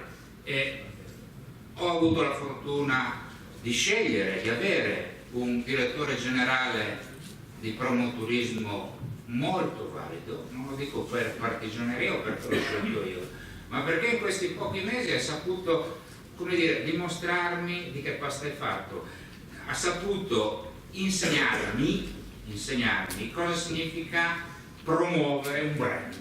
ho avuto la fortuna di scegliere, di avere un direttore generale di promoturismo molto valido, non lo dico per partigianeria o perché l'ho scelto io, ma perché in questi pochi mesi ha saputo, come dire, dimostrarmi di che pasta è fatto, ha saputo insegnarmi cosa significa promuovere un brand.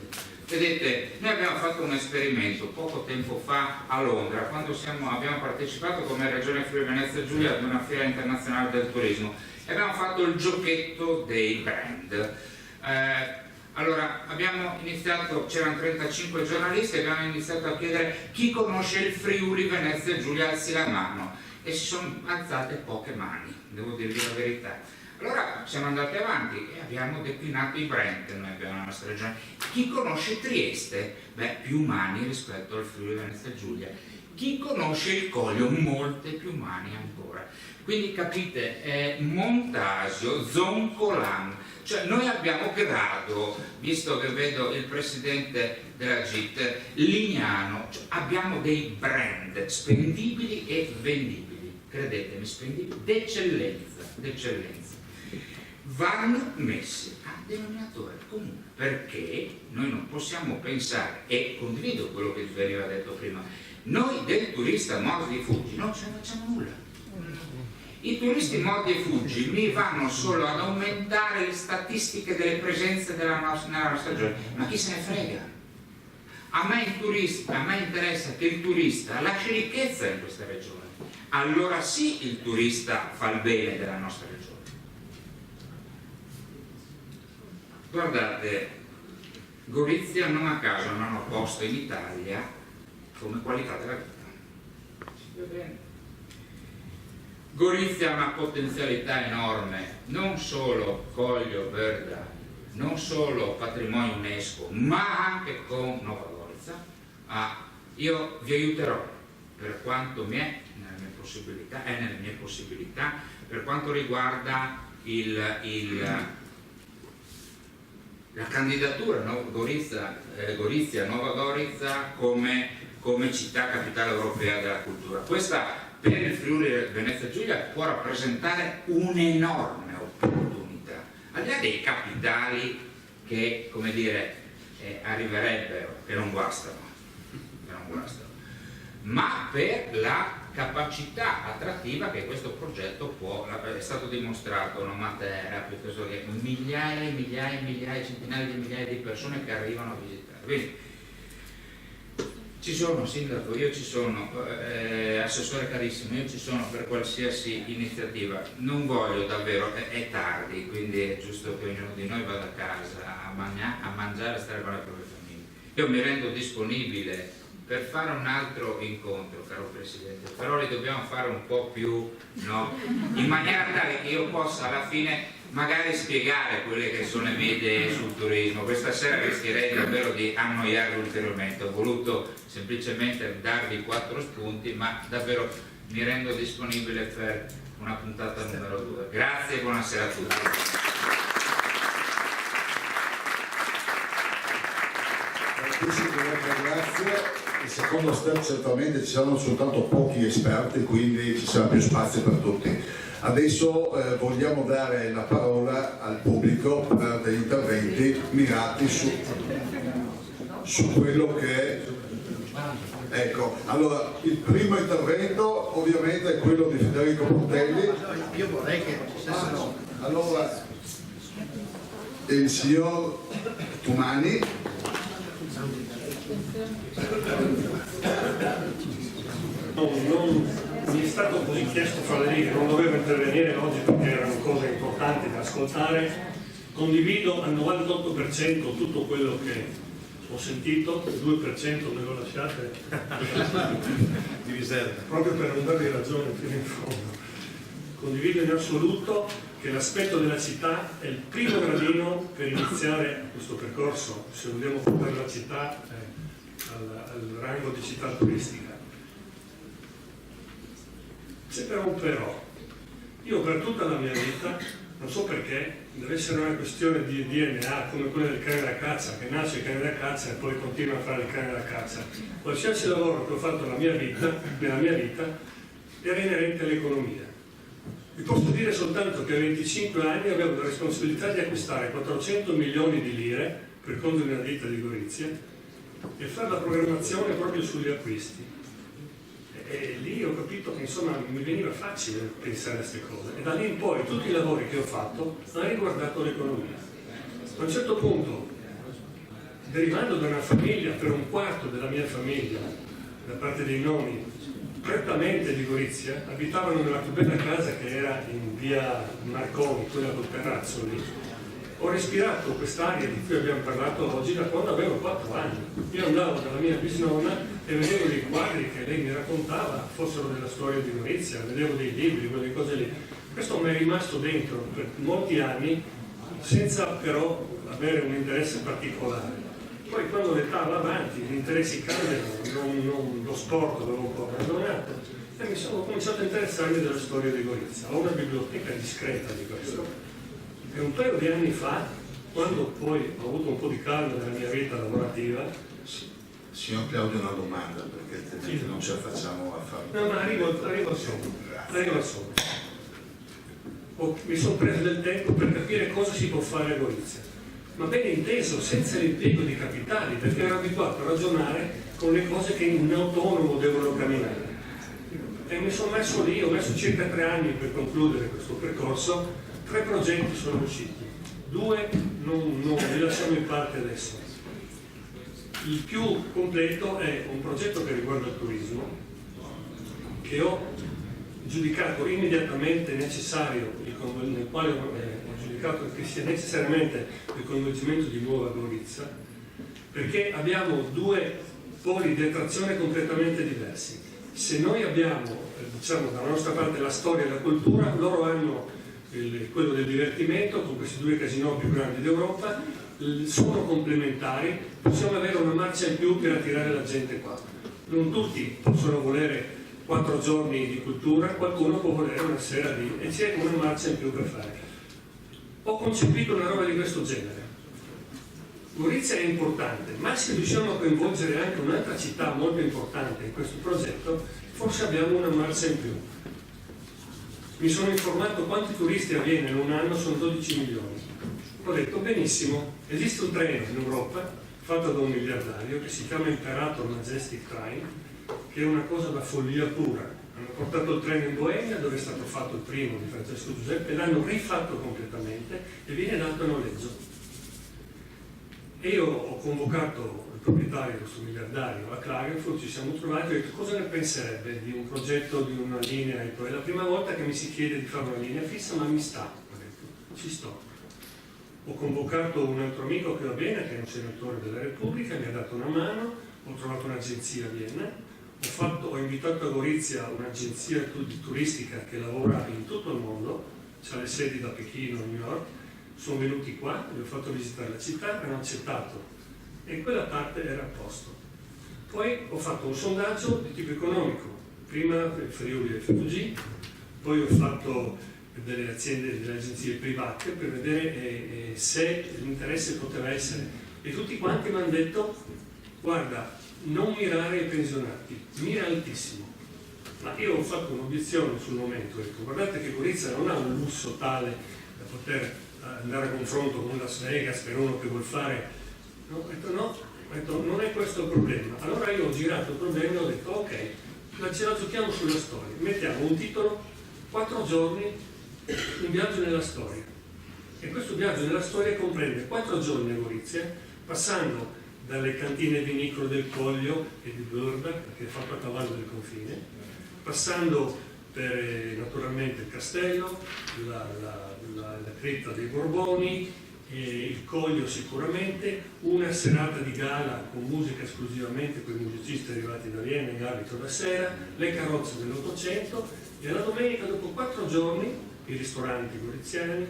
Vedete, noi abbiamo fatto un esperimento poco tempo fa a Londra, quando abbiamo partecipato come Regione Friuli Venezia Giulia ad una fiera internazionale del turismo e abbiamo fatto il giochetto dei brand. Allora, abbiamo iniziato, c'erano 35 giornalisti e abbiamo iniziato a chiedere chi conosce il Friuli Venezia Giulia, alzi la mano, e si sono alzate poche mani, devo dirvi la verità. Allora siamo andati avanti e abbiamo declinato i brand che noi abbiamo nella nostra regione. Chi conosce Trieste? Beh, più mani rispetto al Friuli Venezia Giulia. Chi conosce il Coglio? Molte più mani ancora. Quindi capite, Montasio, Zoncolan, cioè noi abbiamo Grado, visto che vedo il presidente della GIT, Lignano, cioè abbiamo dei brand spendibili e vendibili, credetemi, spendibili, d'eccellenza. Vanno messi a denominatore comune, perché noi non possiamo pensare, e condivido quello che veniva detto prima, noi del turista mordi e fuggi non ce ne facciamo nulla. I turisti mordi e fuggi mi vanno solo ad aumentare le statistiche delle presenze nella nostra regione, ma chi se ne frega? A me interessa che il turista lasci ricchezza in questa regione, allora sì il turista fa il bene della nostra regione. Guardate, Gorizia non a caso non ho posto in Italia come qualità della vita. Va bene. Gorizia ha una potenzialità enorme, non solo Coglio Verda, non solo patrimonio UNESCO, ma anche con Nova Gorizia. Io vi aiuterò per quanto è nelle mie possibilità, per quanto riguarda la candidatura Gorizia, Nova Gorizia come città capitale europea della cultura. Questa per il Friuli Venezia Giulia può rappresentare un'enorme opportunità, al di là dei capitali che, come dire, arriverebbero, che non guastano, ma per la capacità attrattiva che questo progetto può, è stato dimostrato, no? Matera, piuttosto che migliaia, centinaia di migliaia di persone che arrivano a visitare. Quindi, ci sono, sindaco, io ci sono, assessore carissimo, io ci sono per qualsiasi iniziativa. Non voglio davvero, è tardi, quindi è giusto che ognuno di noi vada a casa a mangiare e stare con le proprie famiglie. Io mi rendo disponibile per fare un altro incontro, caro Presidente, però li dobbiamo fare un po' più, no? In maniera tale che io possa alla fine magari spiegare quelle che sono le mie idee sul turismo. Questa sera rischierei davvero di annoiarvi ulteriormente, ho voluto semplicemente darvi 4 spunti, ma davvero mi rendo disponibile per una puntata numero 2. Grazie e buonasera a tutti. Grazie. Il secondo step certamente ci saranno soltanto pochi esperti, quindi ci sarà più spazio per tutti. Adesso vogliamo dare la parola al pubblico per degli interventi mirati su quello che è. Ecco, allora il primo intervento ovviamente è quello di Federico Portelli. Io vorrei che ci fossero. Allora, il signor Tumani. Non mi è stato così chiesto Federico, non dovevo intervenire oggi perché erano cose importanti da ascoltare. Condivido al 98% tutto quello che ho sentito, il 2% me lo lasciate di riserva, proprio per non darvi ragione fino in fondo. Condivido in assoluto che l'aspetto della città è il primo gradino per iniziare questo percorso, se vogliamo portare la città al rango di città turistica. C'è però un però. Io per tutta la mia vita, non so perché, deve essere una questione di DNA come quella del cane da caccia, che nasce il cane da caccia e poi continua a fare il cane da caccia. Qualsiasi lavoro che ho fatto nella mia vita era inerente all'economia. Vi posso dire soltanto che a 25 anni avevo la responsabilità di acquistare 400 milioni di lire per conto di una ditta di Gorizia e fare la programmazione proprio sugli acquisti. E lì ho capito che insomma mi veniva facile pensare a queste cose e da lì in poi tutti i lavori che ho fatto hanno riguardato l'economia. A un certo punto, derivando da una famiglia, per un quarto della mia famiglia, da parte dei nonni, prettamente di Gorizia, abitavano nella più bella casa che era in via Marconi, quella col terrazzo lì. Ho respirato quest'aria di cui abbiamo parlato oggi da quando avevo 4 anni. Io andavo dalla mia bisnonna e vedevo dei quadri che lei mi raccontava, fossero della storia di Gorizia, vedevo dei libri, quelle cose lì. Questo mi è rimasto dentro per molti anni, senza però avere un interesse particolare. Poi quando l'età va avanti, gli interessi cambiano, lo sport l'avevo un po' abbandonato e mi sono cominciato a interessarmi della storia di Gorizia. Ho una biblioteca discreta di questo. E un paio di anni fa, quando poi ho avuto un po' di calma nella mia vita lavorativa. Signor Claudio, una domanda, perché altrimenti non ce la facciamo a fare. No, ma arrivo al sommo. Mi sono preso del tempo per capire cosa si può fare a Gorizia. Ma bene inteso, senza l'impiego di capitali, perché ero abituato a ragionare con le cose che in un autonomo devono camminare. E mi sono messo lì, ho messo circa 3 anni per concludere questo percorso. 3 progetti sono usciti, 2 non li lasciamo in parte adesso. Il più completo è un progetto che riguarda il turismo, che ho giudicato immediatamente necessario, nel quale ho giudicato che sia necessariamente il coinvolgimento di Nuova Gorizia, perché abbiamo 2 poli di attrazione completamente diversi. Se noi abbiamo, diciamo, dalla nostra parte la storia e la cultura, loro hanno quello del divertimento con questi 2 casinò più grandi d'Europa, sono complementari, possiamo avere una marcia in più per attirare la gente qua. Non tutti possono volere 4 giorni di cultura, qualcuno può volere una sera e c'è una marcia in più per fare. Ho concepito una roba di questo genere. Gorizia è importante, ma se riusciamo a coinvolgere anche un'altra città molto importante in questo progetto, forse abbiamo una marcia in più. Mi sono informato quanti turisti avviene in un anno, sono 12 milioni. Ho detto benissimo, esiste un treno in Europa fatta da un miliardario che si chiama Imperator Majestic Train, che è una cosa da follia pura. Hanno portato il treno in Boemia, dove è stato fatto il primo di Francesco Giuseppe, l'hanno rifatto completamente e viene dato a noleggio. E io ho convocato il proprietario, questo miliardario, a Klagenfurt, ci siamo trovati e ho detto cosa ne penserebbe di un progetto, di una linea. È la prima volta che mi si chiede di fare una linea fissa, ma mi sta, ho detto, ci sto. Ho convocato un altro amico che va bene, che è un senatore della Repubblica, mi ha dato una mano, ho trovato un'agenzia a Vienna, ho invitato a Gorizia un'agenzia turistica che lavora in tutto il mondo, ha le sedi da Pechino, New York, sono venuti qua, li ho fatto visitare la città, hanno accettato e quella parte era a posto. Poi ho fatto un sondaggio di tipo economico, prima per Friuli e FVG, poi ho fatto delle aziende, delle agenzie private per vedere se l'interesse poteva essere, e tutti quanti mi hanno detto guarda, non mirare ai pensionati, mira altissimo. Ma io ho fatto un'obiezione sul momento, ho detto guardate che Gorizia non ha un lusso tale da poter andare a confronto con Las Vegas per uno che vuol fare, no, ho detto no, ho detto non è questo il problema. Allora io ho girato il problema e ho detto ok, ce la giochiamo sulla storia, mettiamo un titolo, 4 giorni, un viaggio nella storia, e questo viaggio nella storia comprende 4 giorni a Gorizia, passando dalle cantine vinicole del Coglio e di Burda, che è fatto a cavallo del confine, passando per naturalmente il castello, la cripta dei Borboni, il Coglio sicuramente, una serata di gala con musica esclusivamente con i musicisti arrivati da Vienna in abito da sera, le carrozze dell'Ottocento, e la domenica dopo 4 giorni i ristoranti goriziani,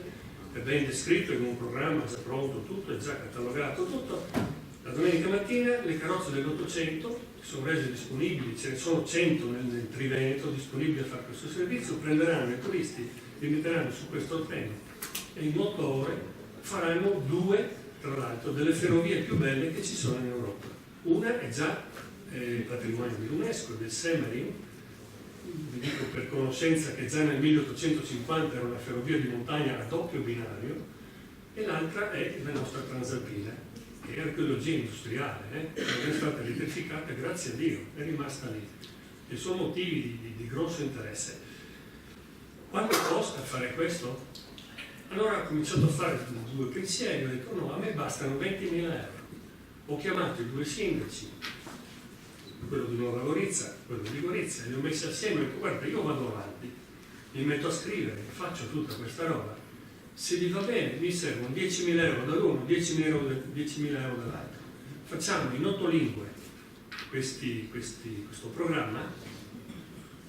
è ben descritto in un programma già pronto tutto, è già catalogato tutto. La domenica mattina le carrozze dell'Ottocento sono rese disponibili, ce ne sono 100 nel Triveneto disponibili a fare questo servizio, prenderanno i turisti, li metteranno su questo treno e in 8 ore faranno 2, tra l'altro, delle ferrovie più belle che ci sono in Europa. Una è già patrimonio dell'UNESCO, del Semmering, vi dico per conoscenza che già nel 1850 era una ferrovia di montagna a doppio binario, e l'altra è la nostra Transalpina, che è archeologia industriale, non è stata elettrificata, grazie a Dio, è rimasta lì. E sono motivi di grosso interesse. Quanto costa fare questo? Allora ho cominciato a fare 2 pensieri, ho detto no, a me bastano 20.000 euro. Ho chiamato i 2 sindaci, quello di Nuova Gorizia, quello di Gorizia, li ho messi assieme e ho detto guarda, io vado avanti, mi metto a scrivere, faccio tutta questa roba. Se gli va bene, mi servono 10.000 euro dall'uno, 10.000 euro dall'altro. Facciamo in 8 lingue questo programma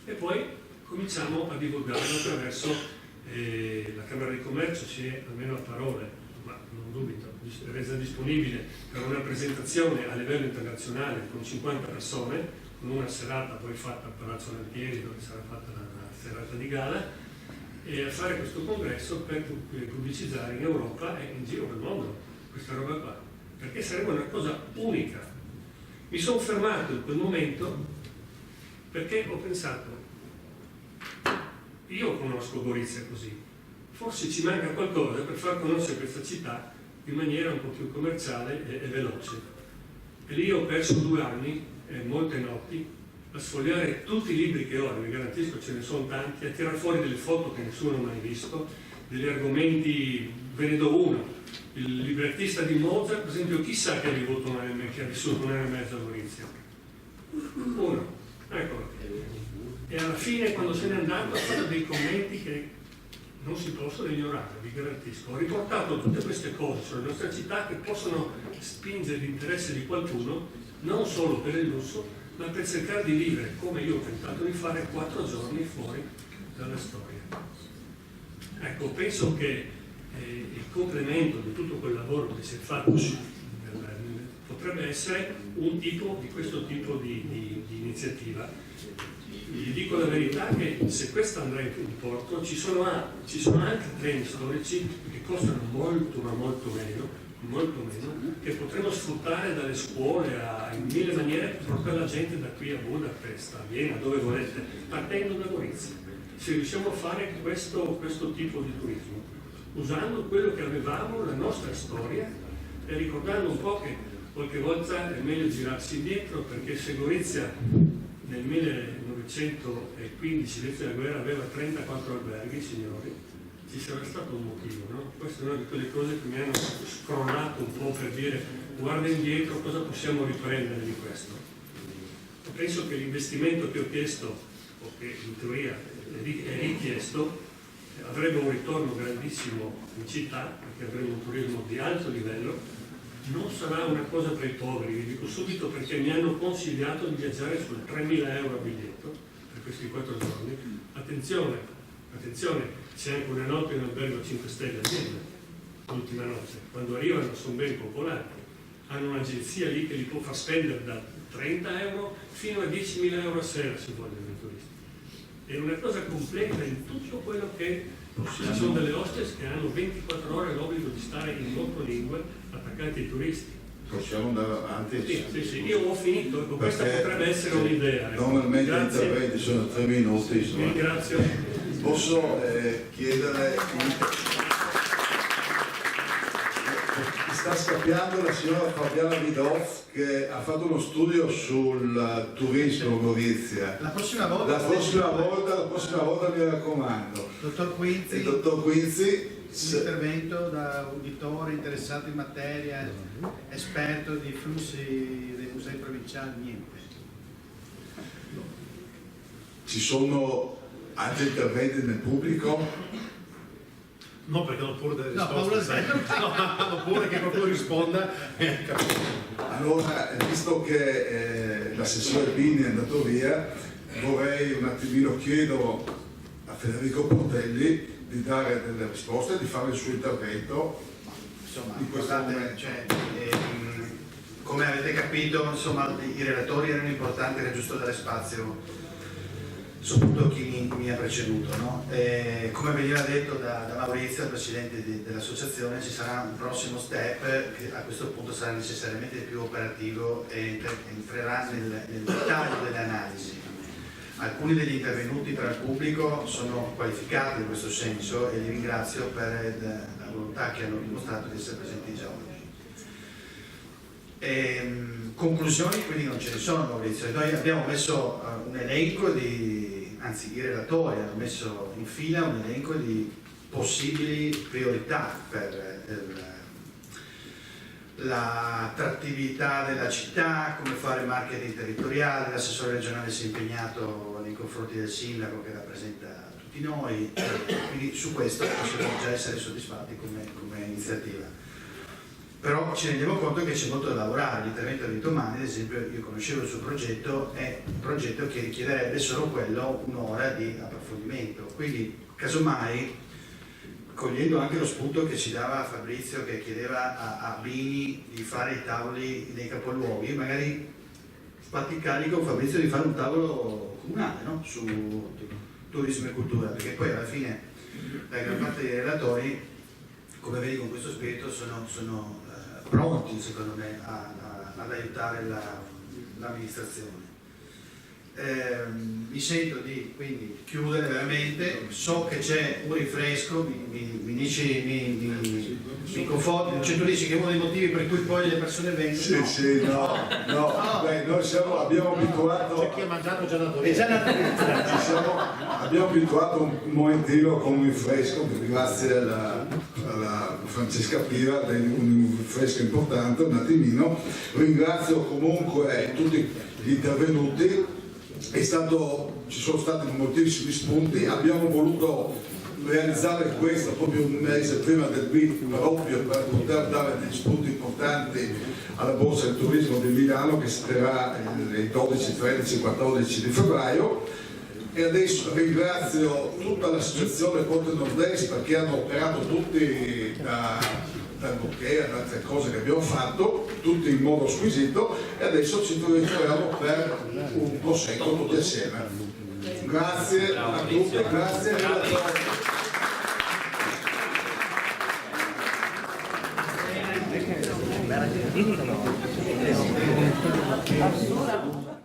e poi cominciamo a divulgarlo attraverso la Camera di Commercio, si è almeno a parole, ma non dubito, resa disponibile per una presentazione a livello internazionale con 50 persone, con una serata poi fatta a Palazzo Lantieri dove sarà fatta la serata di gala, e a fare questo congresso per pubblicizzare in Europa e in giro per il mondo questa roba qua, perché sarebbe una cosa unica. Mi sono fermato in quel momento perché ho pensato, io conosco Gorizia così, forse ci manca qualcosa per far conoscere questa città in maniera un po' più commerciale e veloce. E lì ho perso 2 anni e molte notti a sfogliare tutti i libri che ho, vi garantisco ce ne sono tanti, a tirar fuori delle foto che nessuno ha mai visto, degli argomenti, ve ne do uno. Il librettista di Mozart, per esempio, chissà che ha vissuto 1 anno e mezzo a Gorizia? Uno, eccolo. E alla fine, quando se n'è andato, ha fatto dei commenti che non si possono ignorare, vi garantisco. Ho riportato tutte queste cose sulla nostra città che possono spingere l'interesse di qualcuno, non solo per il lusso, ma per cercare di vivere, come io ho tentato di fare, 4 giorni fuori dalla storia. Ecco, penso che il complemento di tutto quel lavoro che si è fatto potrebbe essere questo tipo di iniziativa. Vi dico la verità che se questa andrà in porto ci sono altri treni storici che costano molto ma molto meno, che potremo sfruttare dalle scuole in 1000 maniere per portare la gente da qui a Budapest, a Vienna, dove volete, partendo da Gorizia. Se riusciamo a fare questo tipo di turismo, usando quello che avevamo, la nostra storia, e ricordando un po' che qualche volta è meglio girarsi indietro, perché se Gorizia nel 1915, all'inizio della guerra, aveva 34 alberghi, signori, ci sarà stato un motivo, no? Questa è una di quelle cose che mi hanno scrollato un po' per dire guarda indietro, cosa possiamo riprendere di questo. Penso che l'investimento che ho chiesto, o che in teoria è richiesto, avrebbe un ritorno grandissimo in città, perché avremo un turismo di alto livello. Non sarà una cosa per i poveri, vi dico subito, perché mi hanno consigliato di viaggiare sul 3.000 euro a biglietto per questi 4 giorni. Attenzione, c'è anche una notte in albergo 5 stelle a Vienna, l'ultima notte. Quando arrivano sono ben popolati, hanno un'agenzia lì che li può far spendere da 30 euro fino a 10.000 euro a sera se vogliono i turisti. È una cosa completa in tutto quello che ci sono delle hostess che hanno 24 ore l'obbligo di stare in 8 lingue attaccati ai turisti. Possiamo andare avanti? Sì, io ho finito, ecco, questa potrebbe essere un'idea. Ecco. Normalmente gli interventi sono 3 minuti. Vi ringrazio. Posso chiedere... Sta scappiando la signora Fabiana Vidov, che ha fatto uno studio sul turismo Gorizia. La prossima volta mi raccomando. Dottor Quinzi, Il dottor Quinzi, un intervento da uditore interessato in materia, esperto di flussi dei musei provinciali, niente. ci sono altri interventi nel pubblico? No, perché hanno pure delle No, risposte. Hanno pure che qualcuno risponda. Allora, visto che l'assessore Bini è andato via, vorrei un attimino chiedo a Federico Portelli di dare delle risposte, di fare il suo intervento. Insomma, in questo momento. Come avete capito, insomma, i relatori erano importanti, era giusto dare spazio soprattutto a chi mi ha preceduto, no? Come veniva detto da Maurizio, il presidente dell'associazione, ci sarà un prossimo step che a questo punto sarà necessariamente più operativo e entrerà nel dettaglio delle analisi. Alcuni degli intervenuti tra il pubblico sono qualificati in questo senso e li ringrazio per la volontà che hanno dimostrato di essere presenti già oggi. Conclusioni quindi non ce ne sono, Maurizio. Noi abbiamo messo un elenco anzi i relatori hanno messo in fila un elenco di possibili priorità per l'attrattività della città, come fare marketing territoriale. L'assessore regionale si è impegnato nei confronti del sindaco che rappresenta tutti noi, quindi su questo possiamo già essere soddisfatti come iniziativa. Però ci rendiamo conto che c'è molto da lavorare. L'intervento di Domani, ad esempio, io conoscevo il suo progetto, è un progetto che richiederebbe solo quello un'ora di approfondimento. Quindi, casomai, cogliendo anche lo spunto che ci dava Fabrizio, che chiedeva a Bini di fare i tavoli nei capoluoghi, magari fatti carico Fabrizio di fare un tavolo comunale, no? Su turismo e cultura, perché poi alla fine la gran parte dei relatori, come vedi, con questo spirito sono pronti, secondo me, ad aiutare l'amministrazione. Mi sento di quindi chiudere veramente. So che c'è un rinfresco, mi conforti, cioè tu dici che è uno dei motivi per cui poi le persone vengono. Sì, no. Beh, noi abbiamo abituato. C'è chi ha mangiato già dato È già abbiamo abituato un momentino con un rinfresco, grazie alla Francesca Pira, un rinfresco importante, un attimino. Ringrazio comunque tutti gli intervenuti. Ci sono stati moltissimi spunti. Abbiamo voluto realizzare questo proprio un mese prima del BIT, proprio per poter dare degli spunti importanti alla Borsa del Turismo di Milano, che si terrà il 12, 13 e 14 di febbraio. E adesso ringrazio tutta l'associazione Ponte Nord-Est, perché hanno operato tutti dal bouquet ad altre cose che abbiamo fatto, tutti in modo squisito, e adesso ci troviamo per un prosecco tutti assieme. Grazie a tutti, grazie al relatore.